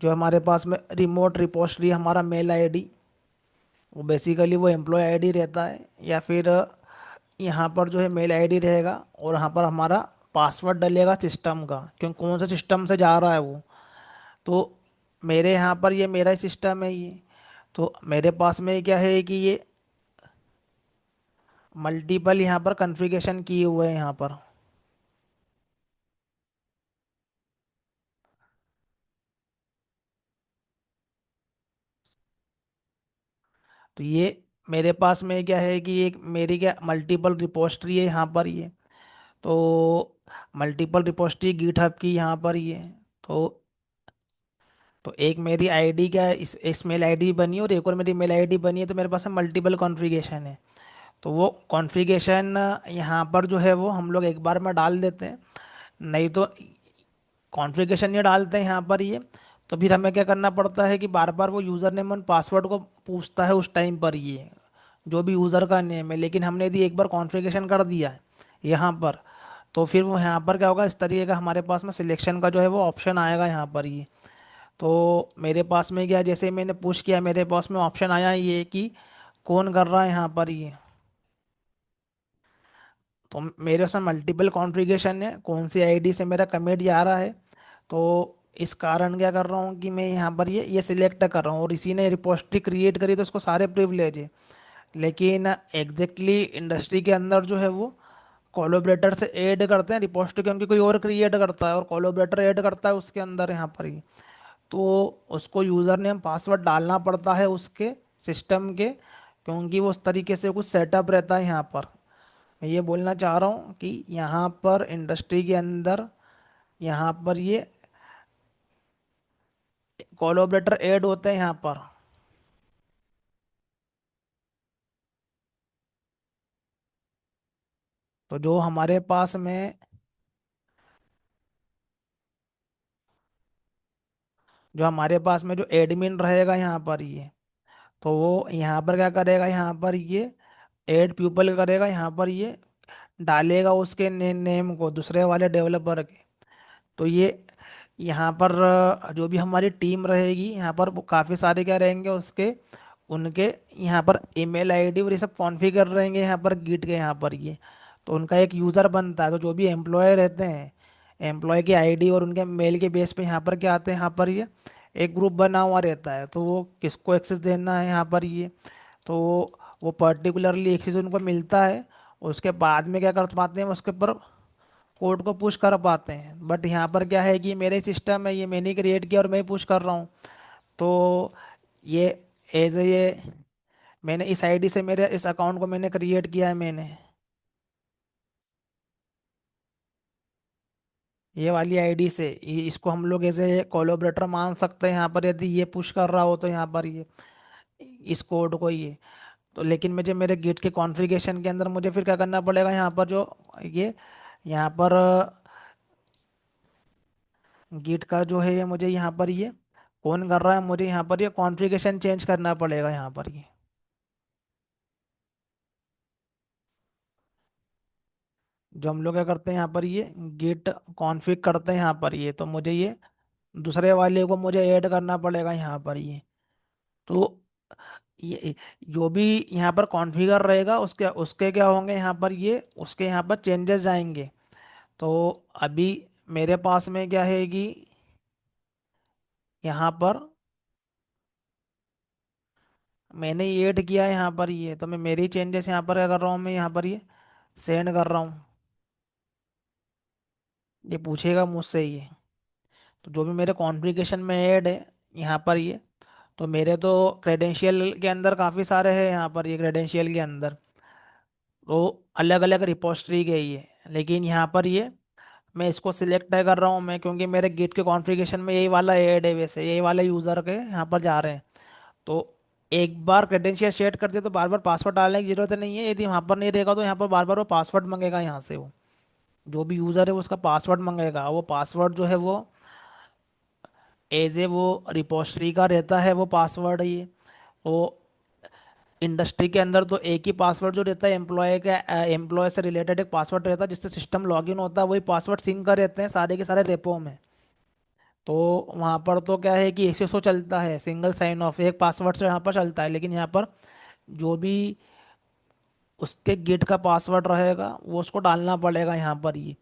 जो हमारे पास में रिमोट रिपोजिटरी हमारा मेल आईडी, वो बेसिकली वो एम्प्लॉय आईडी रहता है, या फिर यहाँ पर जो है मेल आईडी रहेगा, और यहाँ पर हमारा पासवर्ड डलेगा सिस्टम का, क्योंकि कौन सा सिस्टम से जा रहा है वो। तो मेरे यहाँ पर ये मेरा ही सिस्टम है ये। तो मेरे पास में क्या है कि ये मल्टीपल यहाँ पर कॉन्फ़िगरेशन किए हुए हैं यहाँ पर। तो ये मेरे पास में क्या है कि एक मेरी क्या मल्टीपल रिपोजिटरी है यहाँ पर ये। तो मल्टीपल रिपोजिटरी गिटहब की यहाँ पर ये। तो तो एक मेरी आईडी क्या है, इस मेल आईडी बनी है और एक और मेरी मेल आईडी बनी है, तो मेरे पास में मल्टीपल कॉन्फ़िगरेशन है। तो वो कॉन्फ़िगरेशन यहाँ पर जो है वो हम लोग एक बार में डाल देते हैं। नहीं तो कॉन्फ़िगरेशन ये डालते हैं यहाँ पर ये, तो फिर हमें क्या करना पड़ता है कि बार बार वो यूज़र नेम और पासवर्ड को पूछता है उस टाइम पर ये, जो भी यूज़र का नेम है। लेकिन हमने यदि एक बार कॉन्फ़िगरेशन कर दिया है यहाँ पर, तो फिर वो यहाँ पर क्या होगा, इस तरीके का हमारे पास में सिलेक्शन का जो है वो ऑप्शन आएगा यहाँ पर ये। तो मेरे पास में क्या, जैसे मैंने पुश किया मेरे पास में ऑप्शन आया ये कि कौन कर रहा है यहाँ पर ये। तो मेरे उसमें मल्टीपल कॉन्फ़िगरेशन है, कौन सी आईडी से मेरा कमिट जा रहा है। तो इस कारण क्या कर रहा हूँ कि मैं यहाँ पर ये सिलेक्ट कर रहा हूँ, और इसी ने रिपोजिटरी क्रिएट करी तो उसको सारे प्रिविलेज है। लेकिन एग्जैक्टली इंडस्ट्री के अंदर जो है वो कोलोबरेटर से ऐड करते हैं रिपोजिटरी, क्योंकि कोई और क्रिएट करता है और कोलोबरेटर ऐड करता है उसके अंदर यहाँ पर ही। तो उसको यूज़र नेम पासवर्ड डालना पड़ता है उसके सिस्टम के, क्योंकि वो उस तरीके से कुछ सेटअप रहता है यहाँ पर। मैं ये बोलना चाह रहा हूँ कि यहाँ पर इंडस्ट्री के अंदर यहाँ पर ये कोलैबोरेटर ऐड होते हैं यहाँ पर। तो जो हमारे पास में जो एडमिन रहेगा यहाँ पर ये, तो वो यहाँ पर क्या करेगा, यहाँ पर ये ऐड पीपल करेगा, यहाँ पर ये डालेगा उसके नेम को दूसरे वाले डेवलपर के। तो ये यहाँ पर जो भी हमारी टीम रहेगी यहाँ पर वो काफ़ी सारे क्या रहेंगे उसके, उनके यहाँ पर ईमेल आईडी और ये सब कॉन्फ़िगर रहेंगे यहाँ पर गिट के यहाँ पर ये। तो उनका एक यूज़र बनता है। तो जो भी एम्प्लॉय रहते हैं, एम्प्लॉय की आईडी और उनके मेल के बेस पे यहाँ पर क्या आते हैं, यहाँ पर ये एक ग्रुप बना हुआ रहता है। तो वो किसको एक्सेस देना है यहाँ पर ये, तो वो पर्टिकुलरली एक्सेस उनको मिलता है। उसके बाद में क्या कर पाते हैं उसके ऊपर कोड को पुश कर पाते हैं। बट यहाँ पर क्या है कि मेरे सिस्टम है, ये मैंने क्रिएट किया और मैं पुश कर रहा हूँ। तो ये एज ये मैंने इस आईडी से, मेरे इस अकाउंट को मैंने क्रिएट किया है मैंने, ये वाली आईडी से। इसको हम लोग ऐसे कोलैबोरेटर मान सकते हैं यहाँ पर, यदि ये पुश कर रहा हो तो यहाँ पर ये इस कोड को ये। तो लेकिन मुझे मेरे गिट के कॉन्फ़िगरेशन के अंदर मुझे फिर क्या करना पड़ेगा, यहाँ पर जो ये यहाँ पर गिट का जो है ये मुझे यहाँ पर ये कौन कर रहा है, मुझे यहाँ पर ये कॉन्फ़िगरेशन चेंज करना पड़ेगा यहाँ पर ये। जो हम लोग क्या करते हैं यहाँ पर ये गिट कॉन्फ़िग करते हैं यहाँ पर ये, तो मुझे ये दूसरे वाले को मुझे ऐड करना पड़ेगा यहाँ पर ये। तो ये जो भी यहाँ पर कॉन्फ़िगर रहेगा उसके उसके क्या होंगे यहाँ पर ये, उसके यहाँ पर चेंजेस जाएंगे। तो अभी मेरे पास में क्या है कि यहाँ पर मैंने ये ऐड किया है यहाँ पर ये, तो मैं मेरी चेंजेस यहाँ पर क्या कर रहा हूँ, मैं यहाँ पर ये सेंड कर रहा हूँ। ये पूछेगा मुझसे ये, तो जो भी मेरे कॉन्फ़िगरेशन में ऐड है यहाँ पर ये, तो मेरे तो क्रेडेंशियल के अंदर काफ़ी सारे हैं यहाँ पर, ये क्रेडेंशियल के अंदर तो अलग अलग रिपोजिटरी के ही है। लेकिन यहाँ पर ये मैं इसको सिलेक्ट कर रहा हूँ मैं, क्योंकि मेरे गिट के कॉन्फ़िगरेशन में यही वाला ऐड है, वैसे यही वाला यूज़र के यहाँ पर जा रहे हैं। तो एक बार क्रेडेंशियल सेट कर दिया तो बार बार पासवर्ड डालने की जरूरत नहीं है। यदि वहाँ पर नहीं रहेगा तो यहाँ पर बार बार वो पासवर्ड मंगेगा यहाँ से, वो जो भी यूज़र है वो उसका पासवर्ड मंगेगा। वो पासवर्ड जो है वो एज ए वो रिपोजिटरी का रहता है, वो पासवर्ड है ये। वो इंडस्ट्री के अंदर तो एक ही पासवर्ड जो रहता है एम्प्लॉय का, एम्प्लॉय से रिलेटेड एक पासवर्ड रहता है जिससे सिस्टम लॉगिन होता है, वही पासवर्ड सिंक कर रहते हैं सारे के सारे रेपो में। तो वहाँ पर तो क्या है कि एसएसओ चलता है, सिंगल साइन ऑफ, एक पासवर्ड से यहाँ पर चलता है। लेकिन यहाँ पर जो भी उसके गिट का पासवर्ड रहेगा वो उसको डालना पड़ेगा यहाँ पर ही।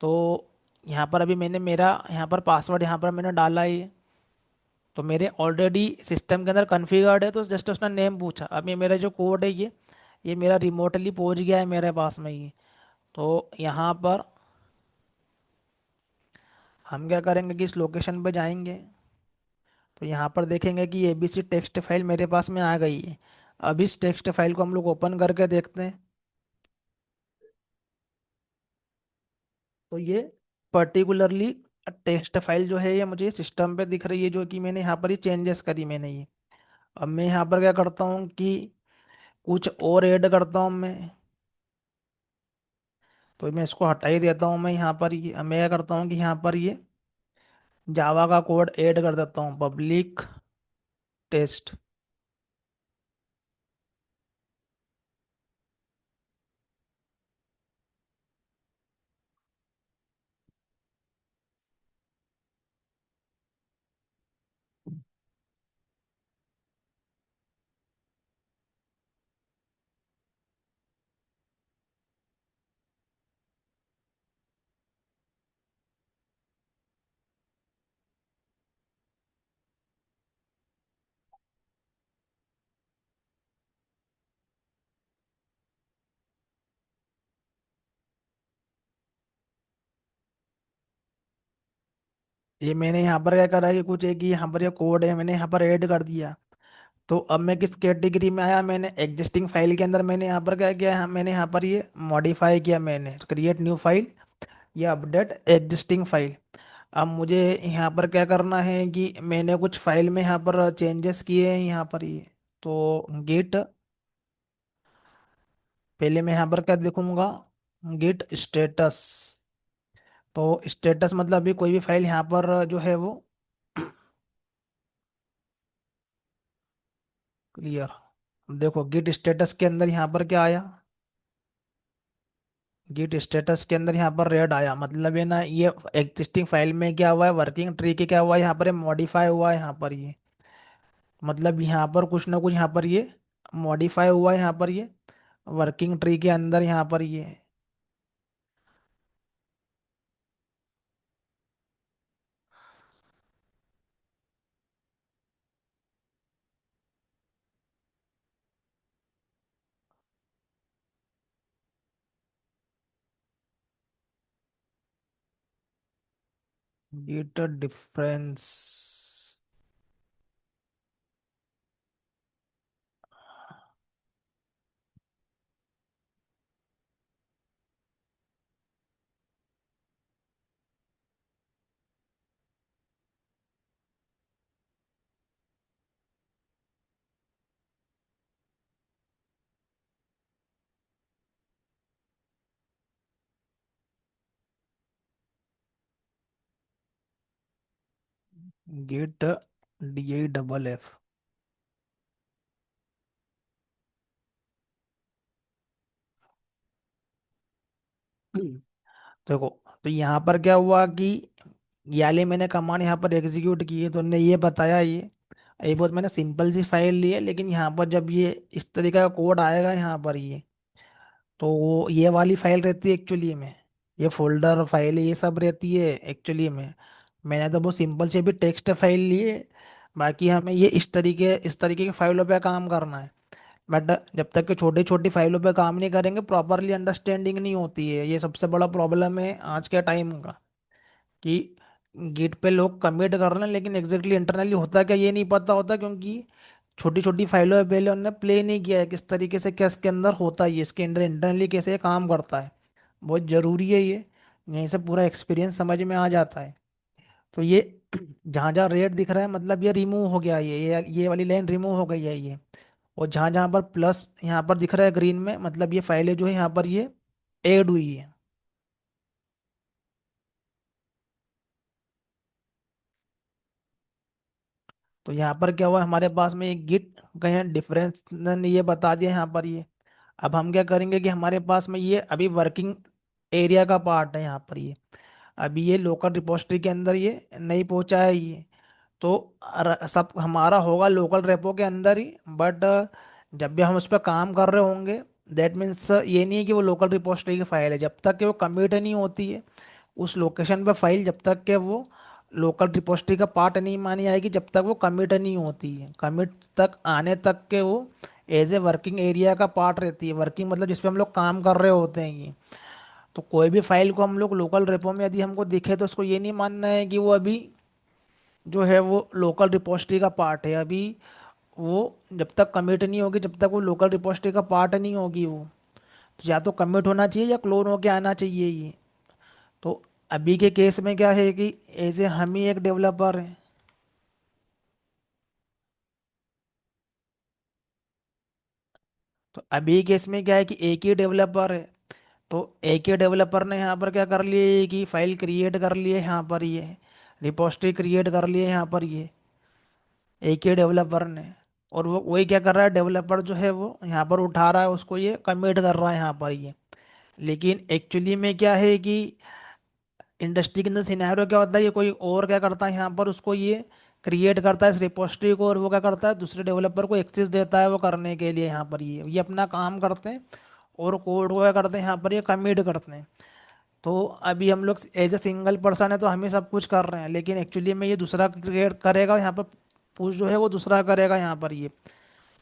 तो यहाँ पर अभी मैंने मेरा यहाँ पर पासवर्ड यहाँ पर मैंने डाला ही है, तो मेरे ऑलरेडी सिस्टम के अंदर कॉन्फ़िगर्ड है। तो जस्ट उसने नेम पूछा, अब ये मेरा जो कोड है ये मेरा रिमोटली पहुंच गया है मेरे पास में ये। तो यहाँ पर हम क्या करेंगे कि इस लोकेशन पे जाएंगे, तो यहाँ पर देखेंगे कि एबीसी टेक्स्ट फाइल मेरे पास में आ गई है। अब इस टेक्स्ट फाइल को हम लोग ओपन करके देखते हैं। तो ये पर्टिकुलरली टेक्स्ट फाइल जो है ये मुझे सिस्टम पे दिख रही है, जो कि मैंने यहाँ पर ही चेंजेस करी मैंने ये। अब मैं यहाँ पर क्या करता हूँ कि कुछ और ऐड करता हूँ मैं। तो मैं इसको हटा ही देता हूँ। मैं यहाँ पर ये मैं क्या करता हूँ कि यहाँ पर ये जावा का कोड ऐड कर देता हूँ, पब्लिक टेस्ट। ये मैंने यहाँ पर क्या करा कि कुछ एक ही यहाँ पर ये कोड है मैंने यहाँ पर ऐड कर दिया। तो अब मैं किस कैटेगरी में आया, मैंने एग्जिस्टिंग फाइल के अंदर मैंने यहाँ पर क्या किया, मैंने यहाँ पर ये मॉडिफाई किया, मैंने क्रिएट न्यू फाइल या अपडेट एग्जिस्टिंग फाइल। अब मुझे यहाँ पर क्या करना है कि मैंने कुछ फाइल में यहाँ पर चेंजेस किए हैं यहाँ पर ये। तो गिट, पहले मैं यहाँ पर क्या देखूंगा, गिट स्टेटस। तो स्टेटस मतलब अभी कोई भी फाइल यहाँ पर जो है वो क्लियर। देखो गिट स्टेटस के अंदर यहाँ पर क्या आया, गिट स्टेटस के अंदर यहाँ पर रेड आया, मतलब है ना ये एग्जिस्टिंग फाइल में क्या हुआ है, वर्किंग ट्री के क्या हुआ है यहाँ पर, मॉडिफाई हुआ है यहाँ पर ये। मतलब यहाँ पर कुछ ना कुछ यहाँ पर ये मॉडिफाई हुआ है यहाँ पर ये वर्किंग ट्री के अंदर यहाँ पर ये। Git difference. Git DIFF। देखो, तो यहाँ पर क्या हुआ कि ये वाली मैंने कमांड यहाँ पर एग्जीक्यूट की है, तो उन्होंने ये बताया ये बहुत मैंने सिंपल सी फाइल ली है, लेकिन यहाँ पर जब ये इस तरीके का कोड आएगा यहाँ पर ये, तो वो ये वाली फाइल रहती है एक्चुअली में, ये फोल्डर फाइल ये सब रहती है एक्चुअली में। मैंने तो बहुत सिंपल से भी टेक्स्ट फाइल ली है। बाकी हमें ये इस तरीके की फाइलों पे काम करना है। बट जब तक कि छोटी छोटी फाइलों पे काम नहीं करेंगे, प्रॉपरली अंडरस्टैंडिंग नहीं होती है। ये सबसे बड़ा प्रॉब्लम है आज के टाइम का, कि गिट पे लोग कमिट कर रहे हैं लेकिन एग्जैक्टली इंटरनली होता क्या ये नहीं पता होता, क्योंकि छोटी छोटी फाइलों में पहले उन्होंने प्ले नहीं किया है किस तरीके से, क्या इसके अंदर होता है, ये इसके अंदर इंटरनली कैसे ये काम करता है। बहुत ज़रूरी है ये, यहीं से पूरा एक्सपीरियंस समझ में आ जाता है। तो ये जहाँ जहाँ रेड दिख रहा है मतलब ये रिमूव हो गया, ये वाली लाइन रिमूव हो गई है ये। और जहाँ जहाँ पर प्लस यहाँ पर दिख रहा है ग्रीन में, मतलब ये फाइलें जो है यहाँ पर ये ऐड हुई है। तो यहाँ पर क्या हुआ, हमारे पास में एक गिट कहीं डिफरेंस ने ये बता दिया यहाँ पर ये। अब हम क्या करेंगे कि हमारे पास में ये अभी वर्किंग एरिया का पार्ट है यहाँ पर ये, अभी ये लोकल रिपोजिटरी के अंदर ये नहीं पहुंचा है ये। तो सब हमारा होगा लोकल रेपो के अंदर ही, बट जब भी हम उस पर काम कर रहे होंगे, दैट मीन्स ये नहीं है कि वो लोकल रिपोजिटरी की फाइल है, जब तक कि वो कमिट नहीं होती है उस लोकेशन पे फाइल, जब तक कि वो लोकल रिपोजिटरी का पार्ट नहीं मानी जाएगी, जब तक वो कमिट नहीं होती है। कमिट तक आने तक के वो एज ए वर्किंग एरिया का पार्ट रहती है। वर्किंग मतलब जिसपे हम लोग काम कर रहे होते हैं ये। तो कोई भी फाइल को हम लोग लोकल रेपो में यदि हमको दिखे, तो उसको ये नहीं मानना है कि वो अभी जो है वो लोकल रिपोजिटरी का पार्ट है अभी। वो जब तक कमिट नहीं होगी, जब तक वो लोकल रिपोजिटरी का पार्ट नहीं होगी वो, तो या तो कमिट होना चाहिए या क्लोन होके आना चाहिए ये। तो अभी के केस में क्या है कि एज ए हम ही एक डेवलपर हैं। तो अभी केस में क्या है कि एक ही डेवलपर है। तो एक ही डेवलपर ने यहाँ पर क्या कर लिया कि फाइल क्रिएट कर लिए यहाँ पर ये, रिपोजिटरी क्रिएट कर लिए यहाँ पर ये, एक ही डेवलपर ने। और वो वही क्या कर रहा है, डेवलपर जो है वो यहाँ पर उठा रहा है उसको, ये कमिट कर रहा है यहाँ पर ये। लेकिन एक्चुअली में क्या है कि इंडस्ट्री के अंदर सिनेरियो क्या होता है, ये कोई और क्या करता है यहाँ पर, उसको ये क्रिएट करता है इस रिपोजिटरी को, और वो क्या करता है दूसरे डेवलपर को एक्सेस देता है वो करने के लिए। यहाँ पर ये अपना काम करते हैं और कोड को क्या करते हैं यहाँ पर ये कमिट करते हैं। तो अभी हम लोग एज ए सिंगल पर्सन है तो हम ही सब कुछ कर रहे हैं, लेकिन एक्चुअली में ये दूसरा क्रिएट करेगा यहाँ पर, पुश जो है वो दूसरा करेगा यहाँ पर ये।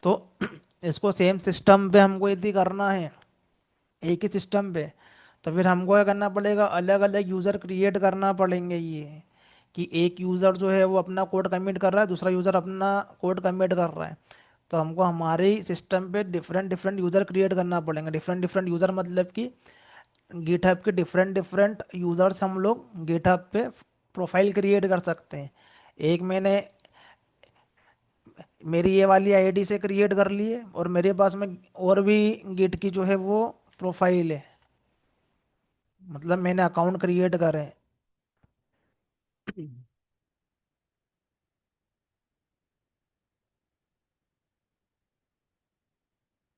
तो इसको सेम सिस्टम पे हमको यदि करना है, एक ही सिस्टम पे, तो फिर हमको क्या करना पड़ेगा, अलग अलग यूज़र क्रिएट करना पड़ेंगे ये। कि एक यूज़र जो है वो अपना कोड कमिट कर रहा है, दूसरा यूज़र अपना कोड कमिट कर रहा है। तो हमको हमारे ही सिस्टम पे डिफरेंट डिफरेंट यूज़र क्रिएट करना पड़ेंगे। डिफरेंट डिफरेंट यूज़र मतलब कि गिटहब के डिफरेंट डिफरेंट यूज़र्स हम लोग गिटहब पे प्रोफाइल क्रिएट कर सकते हैं। एक मैंने मेरी ये वाली आईडी से क्रिएट कर ली है, और मेरे पास में और भी गिट की जो है वो प्रोफाइल है, मतलब मैंने अकाउंट क्रिएट करे हैं।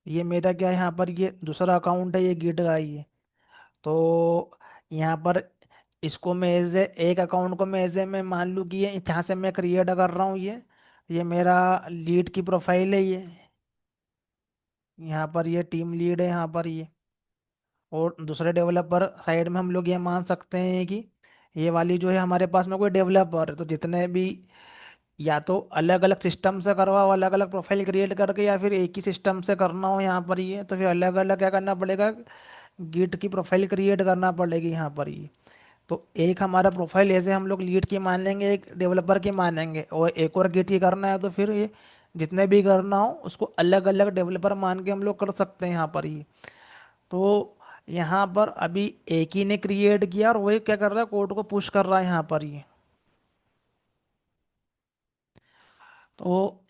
ये मेरा क्या है यहाँ पर, ये दूसरा अकाउंट है, ये गिट का ही है। तो यहाँ पर इसको मैं एज ए एक अकाउंट को मैं एज ए मैं मान लूँ कि ये जहाँ से मैं क्रिएट कर रहा हूँ ये मेरा लीड की प्रोफाइल है ये। यहाँ पर ये टीम लीड है यहाँ पर ये। और दूसरे डेवलपर साइड में हम लोग ये मान सकते हैं कि ये वाली जो है हमारे पास में कोई डेवलपर है। तो जितने भी, या तो अलग अलग सिस्टम से करवाओ अलग अलग प्रोफाइल क्रिएट करके, या फिर एक ही सिस्टम से करना हो यहाँ पर ये, तो फिर अलग अलग क्या करना पड़ेगा, गिट की प्रोफाइल क्रिएट करना पड़ेगी यहाँ पर ये। तो एक हमारा प्रोफाइल ऐसे हम लोग लीड की मान लेंगे, एक डेवलपर की मानेंगे, और एक और गिट की करना है तो फिर ये जितने भी करना हो उसको अलग अलग डेवलपर मान के हम लोग कर सकते हैं यहाँ पर ही। तो यहाँ पर अभी एक ही ने क्रिएट किया और वही क्या कर रहा है, कोड को पुश कर रहा है यहाँ पर ही। तो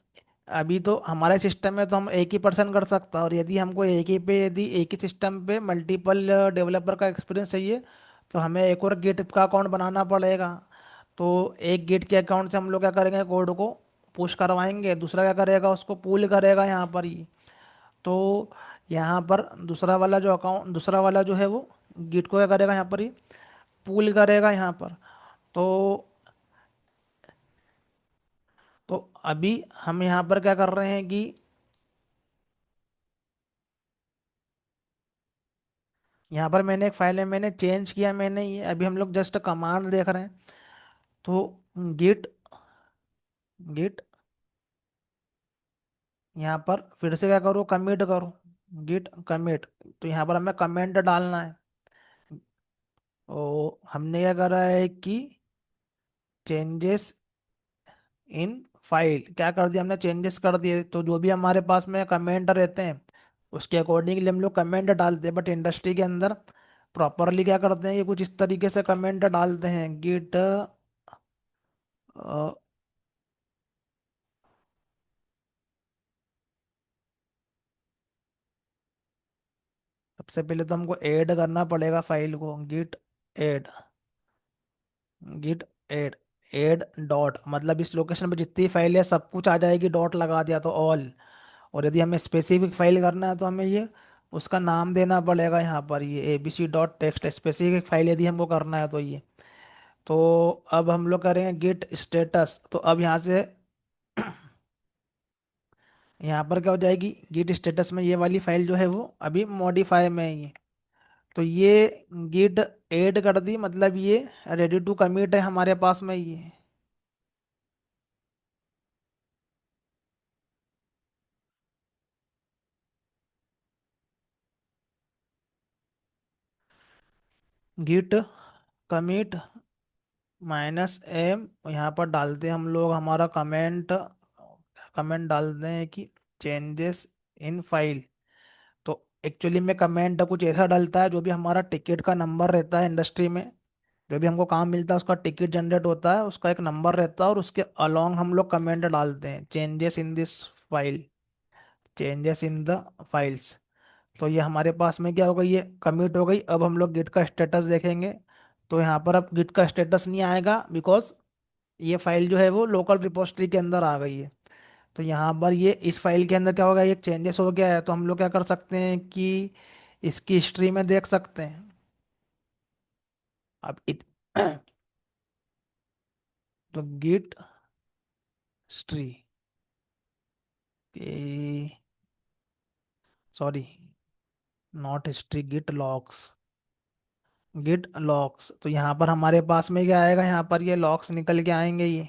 अभी तो हमारे सिस्टम में तो हम एक ही पर्सन कर सकता है, और यदि हमको एक ही पे, यदि एक ही सिस्टम पे मल्टीपल डेवलपर का एक्सपीरियंस चाहिए तो हमें एक और गिट का अकाउंट बनाना पड़ेगा। तो एक गिट के अकाउंट से हम लोग क्या करेंगे, कोड को पुश करवाएंगे, दूसरा क्या करेगा, उसको पूल करेगा यहाँ पर ही। तो यहाँ पर दूसरा वाला जो अकाउंट, दूसरा वाला जो है वो गिट को क्या करेगा यहाँ पर ही, पूल करेगा यहाँ पर। तो तो अभी हम यहाँ पर क्या कर रहे हैं कि यहाँ पर मैंने एक फाइल है, मैंने चेंज किया, मैंने ये अभी हम लोग जस्ट कमांड देख रहे हैं। तो गिट गिट यहाँ पर फिर से क्या करूँ, कमिट करूँ, गिट कमिट। तो यहाँ पर हमें कमेंट डालना है। तो हमने क्या करा है कि चेंजेस इन फाइल क्या कर दिया, हमने चेंजेस कर दिए। तो जो भी हमारे पास में कमेंट रहते हैं उसके अकॉर्डिंगली हम लोग कमेंट डालते हैं, बट इंडस्ट्री के अंदर प्रॉपरली क्या करते हैं कि कुछ इस तरीके से कमेंट डालते हैं, गिट सबसे पहले तो हमको ऐड करना पड़ेगा फाइल को, add git add add dot, मतलब इस लोकेशन पे जितनी फाइल है सब कुछ आ जाएगी, डॉट लगा दिया तो ऑल। और यदि हमें स्पेसिफिक फाइल करना है तो हमें ये उसका नाम देना पड़ेगा यहाँ पर, ये abc dot text specific file यदि हमको करना है तो ये। तो अब हम लोग करेंगे गिट स्टेटस। तो अब यहाँ से यहाँ पर क्या हो जाएगी, गिट स्टेटस में ये वाली फाइल जो है वो अभी मॉडिफाई में है ये। तो ये गिट ऐड कर दी, मतलब ये रेडी टू कमिट है हमारे पास में ये। गिट कमिट -m, यहाँ पर डालते हैं हम लोग हमारा कमेंट, कमेंट डालते हैं कि चेंजेस इन फाइल। तो एक्चुअली में कमेंट कुछ ऐसा डलता है, जो भी हमारा टिकट का नंबर रहता है इंडस्ट्री में, जो भी हमको काम मिलता है उसका टिकट जनरेट होता है, उसका एक नंबर रहता है, और उसके अलोंग हम लोग कमेंट डालते हैं changes in this file, changes in the files. तो ये हमारे पास में क्या हो गई, ये कमिट हो गई। अब हम लोग गिट का स्टेटस देखेंगे। तो यहाँ पर अब गिट का स्टेटस नहीं आएगा, बिकॉज ये फाइल जो है वो लोकल रिपोजिटरी के अंदर आ गई है। तो यहाँ पर ये इस फाइल के अंदर क्या होगा, ये चेंजेस हो गया है, तो हम लोग क्या कर सकते हैं कि इसकी हिस्ट्री में देख सकते हैं। अब तो git history, sorry not history, git logs, git logs. तो यहाँ पर हमारे पास में क्या आएगा, यहाँ पर ये लॉग्स निकल के आएंगे, ये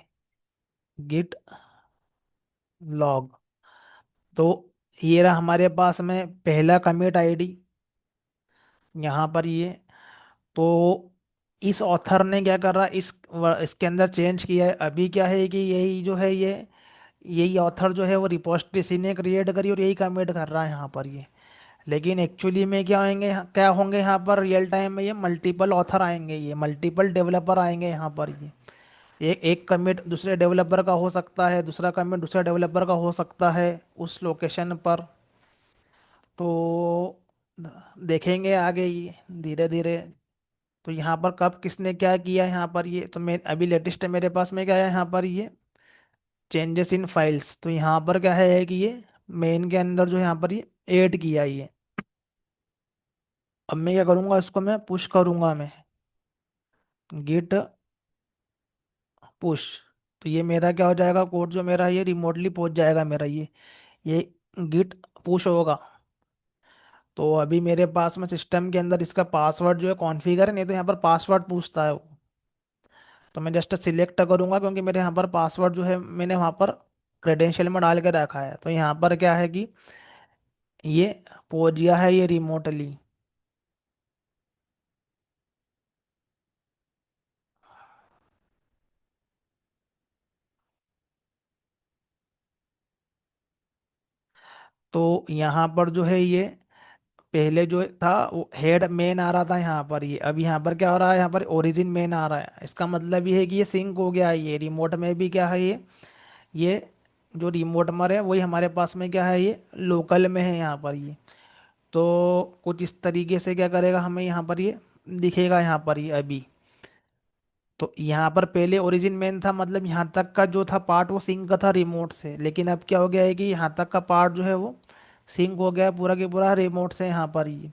गिट लॉग। तो ये रहा हमारे पास में पहला कमिट आईडी यहाँ पर ये। तो इस ऑथर ने क्या करा, इसके अंदर चेंज किया है। अभी क्या है कि यही जो है ये, यही ऑथर जो है वो रिपोजिटरी इसी ने क्रिएट करी और यही कमिट कर रहा है यहाँ पर ये। लेकिन एक्चुअली में क्या आएंगे, क्या होंगे यहाँ पर रियल टाइम में, ये मल्टीपल ऑथर आएंगे, ये मल्टीपल डेवलपर आएंगे यहाँ पर ये। एक कमिट दूसरे डेवलपर का हो सकता है, दूसरा कमिट दूसरा डेवलपर का हो सकता है उस लोकेशन पर। तो देखेंगे आगे ये धीरे धीरे। तो यहाँ पर कब किसने क्या किया यहाँ पर ये, तो मैं अभी लेटेस्ट है मेरे पास में क्या है यहाँ पर ये चेंजेस इन फाइल्स। तो यहाँ पर क्या है कि ये मेन के अंदर जो यहाँ पर ये ऐड किया ये। अब मैं क्या करूँगा, इसको मैं पुश करूँगा, मैं गिट पुश। तो ये मेरा क्या हो जाएगा, कोड जो मेरा ये रिमोटली पहुंच जाएगा मेरा ये गिट पुश होगा। तो अभी मेरे पास में सिस्टम के अंदर इसका पासवर्ड जो है कॉन्फ़िगर है, नहीं तो यहाँ पर पासवर्ड पूछता है वो। तो मैं जस्ट सिलेक्ट करूंगा, क्योंकि मेरे यहाँ पर पासवर्ड जो है मैंने वहाँ पर क्रेडेंशियल में डाल के रखा है। तो यहाँ पर क्या है कि ये पहुंच गया है ये रिमोटली। तो यहाँ पर जो है ये पहले जो था वो हेड मेन आ रहा था यहाँ पर, ये अब यहाँ पर क्या हो रहा है, यहाँ पर ओरिजिन मेन आ रहा है। इसका मतलब ये है कि ये सिंक हो गया है। ये रिमोट में भी क्या है, ये जो रिमोट मर है वही हमारे पास में क्या है, ये लोकल में है यहाँ पर ये। तो कुछ इस तरीके से क्या करेगा, हमें यहाँ पर ये दिखेगा यहाँ पर ये अभी। तो यहाँ पर पहले ओरिजिन मेन था, मतलब यहाँ तक का जो था पार्ट वो सिंक का था रिमोट से, लेकिन अब क्या हो गया है कि यहाँ तक का पार्ट जो है वो सिंक हो गया है पूरा के पूरा रिमोट से यहाँ पर ही।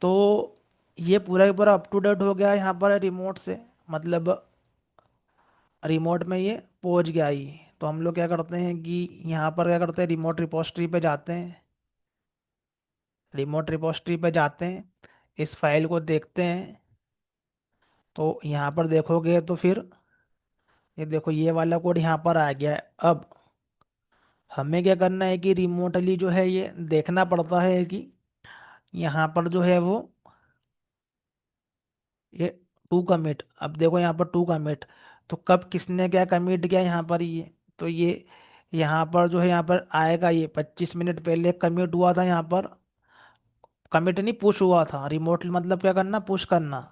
तो ये पूरा का पूरा अप टू डेट हो गया है यहाँ पर रिमोट से, मतलब रिमोट में ये पहुंच गया ही। तो हम लोग क्या करते हैं कि यहाँ पर क्या करते हैं, रिमोट रिपोजिटरी पे जाते हैं। रिमोट रिपोजिटरी पे जाते हैं, इस फाइल को देखते हैं। तो यहाँ पर देखोगे तो फिर ये देखो ये वाला कोड यहाँ पर आ गया है। अब हमें क्या करना है कि रिमोटली जो है ये देखना पड़ता है कि यहाँ पर जो है वो ये टू कमिट, अब देखो यहाँ पर टू कमिट, तो कब किसने क्या कमिट किया यहाँ पर ये। तो ये यहाँ पर जो है यहाँ पर आएगा, ये 25 मिनट पहले कमिट हुआ था यहाँ पर। कमिट नहीं, पुश हुआ था। रिमोट मतलब क्या करना, पुश करना।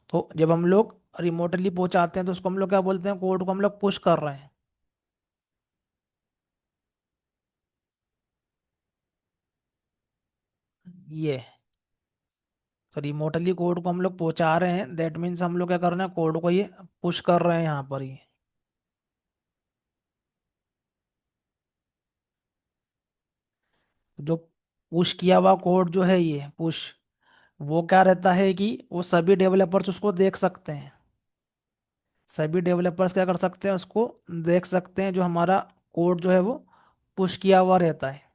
तो जब हम लोग रिमोटली पहुंचाते हैं तो उसको हम लोग क्या बोलते हैं, कोड को हम लोग पुश कर रहे हैं। ये तो रिमोटली कोड को हम लोग पहुंचा रहे हैं, दैट मीन्स हम लोग क्या कर रहे हैं, कोड को ये पुश कर रहे हैं यहाँ पर ये। जो पुश किया हुआ कोड जो है ये पुश, वो क्या रहता है कि वो सभी डेवलपर्स उसको देख सकते हैं। सभी डेवलपर्स क्या कर सकते हैं, उसको देख सकते हैं, जो हमारा कोड जो है वो पुश किया हुआ रहता है।